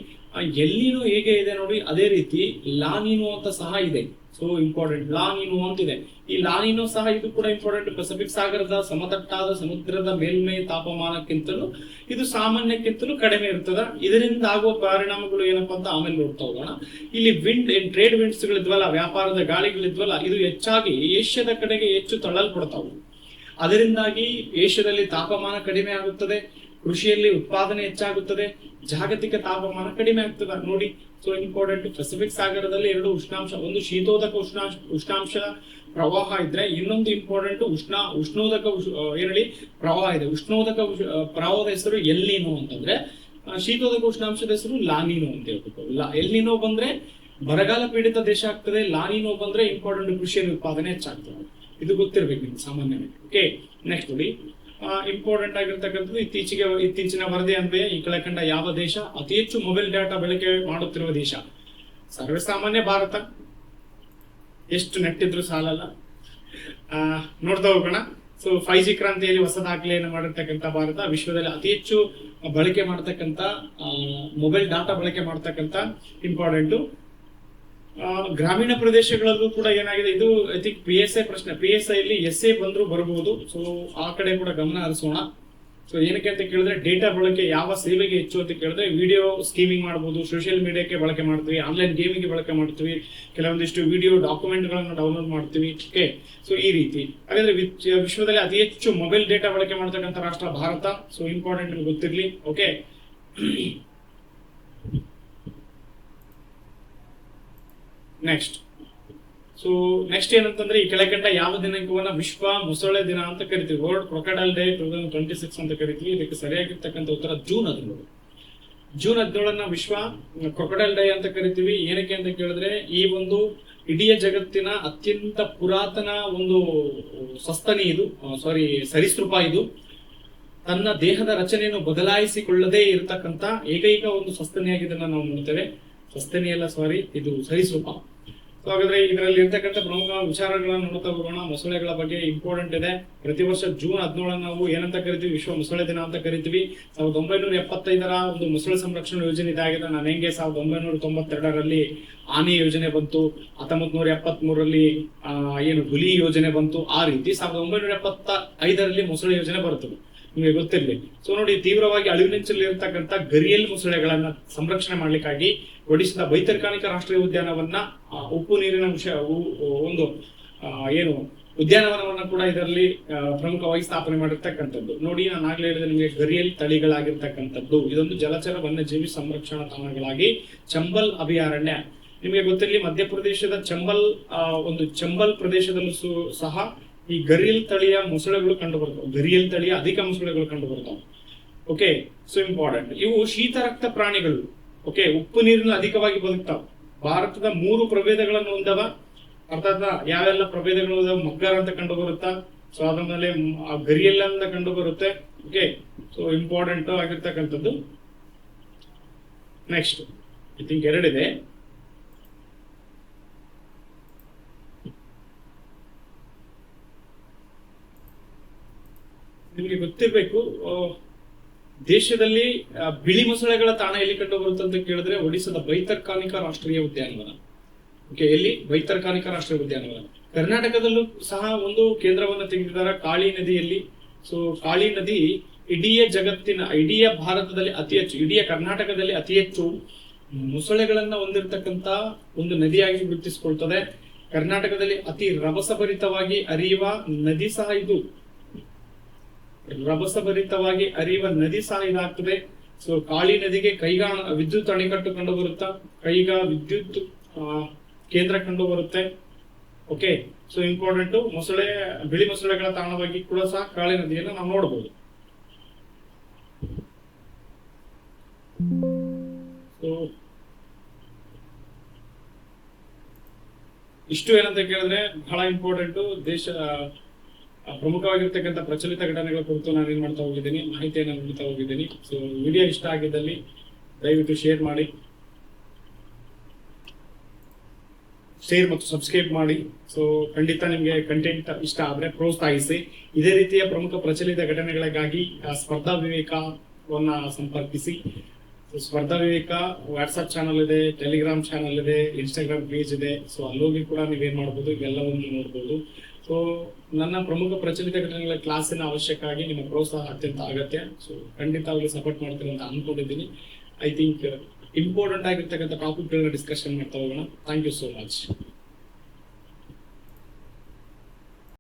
ಎಲ್ಲಿನೂ ಹೇಗೆ ಇದೆ ನೋಡಿ, ಅದೇ ರೀತಿ ಲಾನಿನೋ ಅಂತ ಸಹ ಇದೆ. ಸೊ ಇಂಪಾರ್ಟೆಂಟ್, ಲಾನಿನೋ ಅಂತಿದೆ. ಈ ಲಾನಿನೋ ಸಹ ಇದು ಕೂಡ ಇಂಪಾರ್ಟೆಂಟ್. ಪೆಸಿಫಿಕ್ ಸಾಗರದ ಸಮತಟ್ಟಾದ ಸಮುದ್ರದ ಮೇಲ್ಮೈ ತಾಪಮಾನಕ್ಕಿಂತಲೂ ಇದು ಸಾಮಾನ್ಯಕ್ಕಿಂತಲೂ ಕಡಿಮೆ ಇರ್ತದ. ಇದರಿಂದ ಆಗುವ ಪರಿಣಾಮಗಳು ಏನಪ್ಪಾ ಅಂತ ಆಮೇಲೆ ನೋಡ್ತಾ ಹೋಗೋಣ. ಇಲ್ಲಿ ಟ್ರೇಡ್ ವಿಂಡ್ಸ್ ಗಳಿದ್ವಲ್ಲ, ವ್ಯಾಪಾರದ ಗಾಳಿಗಳಿದ್ವಲ್ಲ, ಇದು ಹೆಚ್ಚಾಗಿ ಏಷ್ಯಾದ ಕಡೆಗೆ ಹೆಚ್ಚು ತಳ್ಳಲ್ಪಡ್ತಾವು. ಅದರಿಂದಾಗಿ ಏಷ್ಯಾದಲ್ಲಿ ತಾಪಮಾನ ಕಡಿಮೆ ಆಗುತ್ತದೆ, ಕೃಷಿಯಲ್ಲಿ ಉತ್ಪಾದನೆ ಹೆಚ್ಚಾಗುತ್ತದೆ, ಜಾಗತಿಕ ತಾಪಮಾನ ಕಡಿಮೆ ಆಗ್ತದೆ ನೋಡಿ. ಸೊ ಇಂಪಾರ್ಟೆಂಟ್, ಪೆಸಿಫಿಕ್ ಸಾಗರದಲ್ಲಿ ಎರಡು ಉಷ್ಣಾಂಶ, ಒಂದು ಶೀತೋದಕ ಉಷ್ಣಾಂಶ ಪ್ರವಾಹ ಇದ್ರೆ, ಇನ್ನೊಂದು ಇಂಪಾರ್ಟೆಂಟ್ ಉಷ್ಣೋದಕ ಪ್ರವಾಹ ಇದೆ. ಉಷ್ಣೋದಕ ಪ್ರವಾಹದ ಹೆಸರು ಎಲ್ನಿನೋ ಅಂತಂದ್ರೆ, ಶೀತೋದಕ ಉಷ್ಣಾಂಶದ ಹೆಸರು ಲಾನಿನೋ ಅಂತ ಹೇಳ್ಬೇಕು. ಎಲ್ನಿನೋ ಬಂದ್ರೆ ಬರಗಾಲ ಪೀಡಿತ ದೇಶ ಆಗ್ತದೆ, ಲಾನಿನೋ ಬಂದ್ರೆ ಇಂಪಾರ್ಟೆಂಟ್ ಕೃಷಿಯಲ್ಲಿ ಉತ್ಪಾದನೆ ಹೆಚ್ಚಾಗ್ತದೆ. ಇದು ಗೊತ್ತಿರ್ಬೇಕು ನಿಮ್ಗೆ ಸಾಮಾನ್ಯವಾಗಿ. ಓಕೆ, ನೆಕ್ಸ್ಟ್ ನೋಡಿ, ಇಂಪಾರ್ಟೆಂಟ್ ಆಗಿರ್ತಕ್ಕಂಥದ್ದು ಇತ್ತೀಚಿನ ವರದಿ ಅನ್ವಯ ಈ ಕೆಳಕಂಡ ಯಾವ ದೇಶ ಅತಿ ಹೆಚ್ಚು ಮೊಬೈಲ್ ಡಾಟಾ ಬಳಕೆ ಮಾಡುತ್ತಿರುವ ದೇಶ? ಸರ್ವಸಾಮಾನ್ಯ ಭಾರತ. ಎಷ್ಟು ನೆಟ್ಟಿದ್ರು ಸಾಲಲ್ಲ. ನೋಡ್ತಾ ಹೋಗೋಣ. ಸೊ 5G ಕ್ರಾಂತಿಯಲ್ಲಿ ಹೊಸ ದಾಖಲೆಯನ್ನು ಮಾಡಿರ್ತಕ್ಕಂಥ ಭಾರತ, ವಿಶ್ವದಲ್ಲಿ ಅತಿ ಹೆಚ್ಚು ಬಳಕೆ ಮಾಡ್ತಕ್ಕಂಥ ಮೊಬೈಲ್ ಡಾಟಾ ಬಳಕೆ ಮಾಡ್ತಕ್ಕಂಥ ಇಂಪಾರ್ಟೆಂಟು. ಗ್ರಾಮೀಣ ಪ್ರದೇಶಗಳಲ್ಲೂ ಕೂಡ ಏನಾಗಿದೆ, ಇದು ಐ ಥಿಂಕ್ PSI ಪ್ರಶ್ನೆ. PSI ಇಲ್ಲಿ SA ಬಂದ್ರು ಬರಬಹುದು. ಸೊ ಆ ಕಡೆ ಕೂಡ ಗಮನ ಹರಿಸೋಣ. ಸೊ ಏನಕ್ಕೆ ಅಂತ ಕೇಳಿದ್ರೆ, ಡೇಟಾ ಬಳಕೆ ಯಾವ ಸೇವೆಗೆ ಹೆಚ್ಚು ಅಂತ ಕೇಳಿದ್ರೆ, ವಿಡಿಯೋ ಸ್ಟ್ರೀಮಿಂಗ್ ಮಾಡಬಹುದು, ಸೋಷಿಯಲ್ ಮೀಡಿಯಾಕ್ಕೆ ಬಳಕೆ ಮಾಡ್ತೀವಿ, ಆನ್ಲೈನ್ ಗೇಮಿಂಗ್ ಬಳಕೆ ಮಾಡ್ತೀವಿ, ಕೆಲವೊಂದಿಷ್ಟು ವಿಡಿಯೋ ಡಾಕ್ಯುಮೆಂಟ್ ಗಳನ್ನ ಡೌನ್ಲೋಡ್ ಮಾಡ್ತೀವಿ. ಓಕೆ, ಸೊ ಈ ರೀತಿ. ಹಾಗಾದ್ರೆ ವಿಶ್ವದಲ್ಲಿ ಅತಿ ಹೆಚ್ಚು ಮೊಬೈಲ್ ಡೇಟಾ ಬಳಕೆ ಮಾಡ್ತಕ್ಕಂಥ ರಾಷ್ಟ್ರ ಭಾರತ. ಸೊ ಇಂಪಾರ್ಟೆಂಟ್ ಗೊತ್ತಿರ್ಲಿ. Okay, next. ಸೊ ನೆಕ್ಸ್ಟ್ ಏನಂತಂದ್ರೆ, ಈ ಕೆಳಕಂಡ ಯಾವ ದಿನಾಂಕವನ್ನ ವಿಶ್ವ ಮೊಸಳೆ ದಿನ ಅಂತ ಕರಿತೀವಿ? ವರ್ಲ್ಡ್ ಕ್ರೊಕೊಡೈಲ್ ಡೇ 2026 ಅಂತ ಕರಿತೀವಿ. ಇದಕ್ಕೆ ಸರಿಯಾಗಿರ್ತಕ್ಕಂಥ ಉತ್ತರ ಜೂನ್ 17. ಜೂನ್ 17 ವಿಶ್ವ ಕ್ರೊಕೊಡೈಲ್ ಡೇ ಅಂತ ಕರಿತೀವಿ. ಏನಕ್ಕೆ ಅಂತ ಕೇಳಿದ್ರೆ, ಈ ಒಂದು ಇಡೀ ಜಗತ್ತಿನ ಅತ್ಯಂತ ಪುರಾತನ ಒಂದು ಸರೀಸೃಪ ಇದು. ತನ್ನ ದೇಹದ ರಚನೆಯನ್ನು ಬದಲಾಯಿಸಿಕೊಳ್ಳದೇ ಇರತಕ್ಕಂತ ಏಕೈಕ ಒಂದು ಸಸ್ತನಿಯಾಗಿದ್ದನ್ನ ನಾವು ನೋಡ್ತೇವೆ. ಇದು ಸರೀಸೃಪ. ಸೊ ಹಾಗಾದ್ರೆ ಇದರಲ್ಲಿ ಇರ್ತಕ್ಕಂಥ ಪ್ರಮುಖ ವಿಚಾರಗಳನ್ನು ನೋಡ್ತಾ ಹೋಗೋಣ. ಮೊಸಳೆಗಳ ಬಗ್ಗೆ ಇಂಪಾರ್ಟೆಂಟ್ ಇದೆ. ಪ್ರತಿ ವರ್ಷ ಜೂನ್ 17 ನಾವು ಏನಂತ ಕರಿತೀವಿ? ವಿಶ್ವ ಮೊಸಳೆ ದಿನ ಅಂತ ಕರಿತೀವಿ. 1975 ಒಂದು ಮೊಸಳೆ ಸಂರಕ್ಷಣಾ ಯೋಜನೆ ಇದಾಗಿದೆ. ನಾನು ಹೆಂಗೆ 1992 ಆನೆ ಯೋಜನೆ ಬಂತು, 1973 ಹುಲಿ ಯೋಜನೆ ಬಂತು, ಆ ರೀತಿ 1975 ಮೊಸಳೆ ಯೋಜನೆ ಬರುತ್ತದೆ. ನಿಮಗೆ ಗೊತ್ತಿರಲಿ. ಸೊ ನೋಡಿ, ತೀವ್ರವಾಗಿ ಅಳಿವಿನಂಚಲ್ಲಿ ಇರತಕ್ಕಂಥ ಗರಿಯಲ್ ಮೊಸಳೆಗಳನ್ನ ಸಂರಕ್ಷಣೆ ಮಾಡ್ಲಿಕ್ಕಾಗಿ ಒಡಿಶಾದ ಬೈತರ್ಕಾನಿಕ ರಾಷ್ಟ್ರೀಯ ಉದ್ಯಾನವನ್ನ, ಉಪ್ಪು ನೀರಿನ ಒಂದು ಉದ್ಯಾನವನವನ್ನ ಕೂಡ ಇದರಲ್ಲಿ ಪ್ರಮುಖವಾಗಿ ಸ್ಥಾಪನೆ ಮಾಡಿರ್ತಕ್ಕಂಥದ್ದು. ನೋಡಿ, ನಾನು ಆಗ್ಲೇ ಹೇಳಿದೆ ನಿಮಗೆ, ಗರಿಯಲ್ ತಳಿಗಳಾಗಿರ್ತಕ್ಕಂಥದ್ದು. ಇದೊಂದು ಜಲಚರ ವನ್ಯಜೀವಿ ಸಂರಕ್ಷಣಾ ತಾಣಗಳಾಗಿ ಚಂಬಲ್ ಅಭಯಾರಣ್ಯ. ನಿಮಗೆ ಗೊತ್ತಿರಲಿ, ಮಧ್ಯಪ್ರದೇಶದ ಚಂಬಲ್ ಪ್ರದೇಶದಲ್ಲೂ ಸಹ ಈ ಗರಿಯಲ್ ತಳಿಯ ಮೊಸಳೆಗಳು ಕಂಡು ಬರ್ತವೆ. ಗರಿಯಲ್ ತಳಿಯ ಅಧಿಕ ಮೊಸಳೆಗಳು ಕಂಡು ಬರ್ತವೆ. Okay, so important. ಇವು ಶೀತ ರಕ್ತ ಪ್ರಾಣಿಗಳು. ಓಕೆ, ಉಪ್ಪು ನೀರಿನಲ್ಲಿ ಅಧಿಕವಾಗಿ ಬದುಕ್ತಾವ. ಭಾರತದ 3 ಪ್ರಭೇದಗಳನ್ನು ಹೊಂದವ. ಅರ್ಥಾತ್ ಯಾವೆಲ್ಲ ಪ್ರಭೇದಗಳು ಮಗ್ಗರ್ ಅಂತ ಕಂಡು ಬರುತ್ತಾ, ಸೊ ಅದಾದ್ಮೇಲೆ ಗರಿಯಲ್ ಅಂತ ಕಂಡು ಬರುತ್ತೆ. ಓಕೆ, ಸೊ ಇಂಪಾರ್ಟೆಂಟ್ ಆಗಿರ್ತಕ್ಕಂಥದ್ದು. ನೆಕ್ಸ್ಟ್, ಐ ಥಿಂಕ್ 2 ಇದೆ. ನಿಮಗೆ ಗೊತ್ತಿರಬೇಕು, ದೇಶದಲ್ಲಿ ಬಿಳಿ ಮೊಸಳೆಗಳ ತಾಣ ಎಲ್ಲಿ ಕಂಡು ಬರುತ್ತೆ ಅಂತ ಕೇಳಿದ್ರೆ, ಒಡಿಶಾದ ಬೈತರ್ಕಾನಿಕ ರಾಷ್ಟ್ರೀಯ ಉದ್ಯಾನವನ. ಓಕೆ, ಎಲ್ಲಿ? ಬೈತರ್ಕಾನಿಕ ರಾಷ್ಟ್ರೀಯ ಉದ್ಯಾನವನ. ಕರ್ನಾಟಕದಲ್ಲೂ ಸಹ ಒಂದು ಕೇಂದ್ರವನ್ನು ತೆಗೆದಿದ್ದಾರೆ, ಕಾಳಿ ನದಿಯಲ್ಲಿ. ಸೊ ಕಾಳಿ ನದಿ ಇಡೀ ಭಾರತದಲ್ಲಿ ಅತಿ ಹೆಚ್ಚು, ಇಡೀ ಕರ್ನಾಟಕದಲ್ಲಿ ಅತಿ ಹೆಚ್ಚು ಮೊಸಳೆಗಳನ್ನ ಹೊಂದಿರತಕ್ಕಂತ ಒಂದು ನದಿಯಾಗಿ ಗುರುತಿಸಿಕೊಳ್ತದೆ. ಕರ್ನಾಟಕದಲ್ಲಿ ಅತಿ ರಭಸಭರಿತವಾಗಿ ಹರಿಯುವ ನದಿ ಸಹ ಇದು. ರಭಸಭರಿತವಾಗಿ ಹರಿಯುವ ನದಿ ಸಹ ಇದಾಗ್ತದೆ. ಸೊ ಕಾಳಿ ನದಿಗೆ ಕೈಗಾ ವಿದ್ಯುತ್ ಅಣೆಕಟ್ಟು ಕಂಡು ಬರುತ್ತಾ, ಕೈಗಾ ವಿದ್ಯುತ್ ಕೇಂದ್ರ ಕಂಡು ಬರುತ್ತೆ. Okay, so important. ಬಿಳಿ ಮೊಸಳೆಗಳ ತಾಣವಾಗಿ ಕೂಡ ಸಹ ಕಾಳಿ ನದಿಯನ್ನು ನಾವು ನೋಡಬಹುದು. ಸೊ ಇಷ್ಟು ಏನಂತ ಕೇಳಿದ್ರೆ ಬಹಳ ಇಂಪಾರ್ಟೆಂಟ್. ಪ್ರಮುಖವಾಗಿರ್ತಕ್ಕಂಥ ಪ್ರಚಲಿತ ಘಟನೆಗಳ ಕುರಿತು ನಾನು ಏನ್ ಮಾಡ್ತಾ ಹೋಗಿದ್ದೀನಿ, ಮಾಹಿತಿಯನ್ನು ನೀಡ್ತಾ ಹೋಗಿದ್ದೀನಿ. ಸೊ ವಿಡಿಯೋ ಇಷ್ಟ ಆಗಿದ್ದಲ್ಲಿ ದಯವಿಟ್ಟು ಶೇರ್ ಮಾಡಿ. ಶೇರ್ ಮತ್ತು ಸಬ್ಸ್ಕ್ರೈಬ್ ಮಾಡಿ. ಸೊ ಖಂಡಿತ ನಿಮಗೆ ಕಂಟೆಂಟ್ ಇಷ್ಟ ಆದರೆ ಪ್ರೋತ್ಸಾಹಿಸಿ. ಇದೇ ರೀತಿಯ ಪ್ರಮುಖ ಪ್ರಚಲಿತ ಘಟನೆಗಳಿಗಾಗಿ ಸ್ಪರ್ಧಾ ವಿವೇಕವನ್ನ ಸಂಪರ್ಕಿಸಿ. ಸ್ಪರ್ಧಾ ವಿವೇಕ ವಾಟ್ಸ್ಆಪ್ ಚಾನಲ್ ಇದೆ, ಟೆಲಿಗ್ರಾಮ್ ಚಾನಲ್ ಇದೆ, ಇನ್ಸ್ಟಾಗ್ರಾಮ್ ಪೇಜ್ ಇದೆ. ಸೊ ಅಲ್ಲೋಗಿ ಕೂಡ ನೀವೇನ್ ಮಾಡ್ಬೋದು, ಇವೆಲ್ಲವನ್ನು ನೋಡ್ಬೋದು. ಸೊ ನನ್ನ ಪ್ರಮುಖ ಪ್ರಚಲಿತ ಘಟನೆಗಳ ಕ್ಲಾಸಿನ ಅವಶ್ಯಕವಾಗಿ ನಿಮ್ಮ ಪ್ರೋತ್ಸಾಹ ಅತ್ಯಂತ ಅಗತ್ಯ. ಸೊ ಖಂಡಿತವಾಗ್ಲೂ ಸಪೋರ್ಟ್ ಮಾಡ್ತೀನಿ ಅಂತ ಅನ್ಕೊಂಡಿದ್ದೀನಿ. ಐ ಥಿಂಕ್ ಇಂಪಾರ್ಟೆಂಟ್ ಆಗಿರ್ತಕ್ಕಂಥ ಟಾಪಿಕ್ಗಳನ್ನ ಡಿಸ್ಕಷನ್ ಮಾಡ್ತಾ ಹೋಗೋಣ. Thank you so much.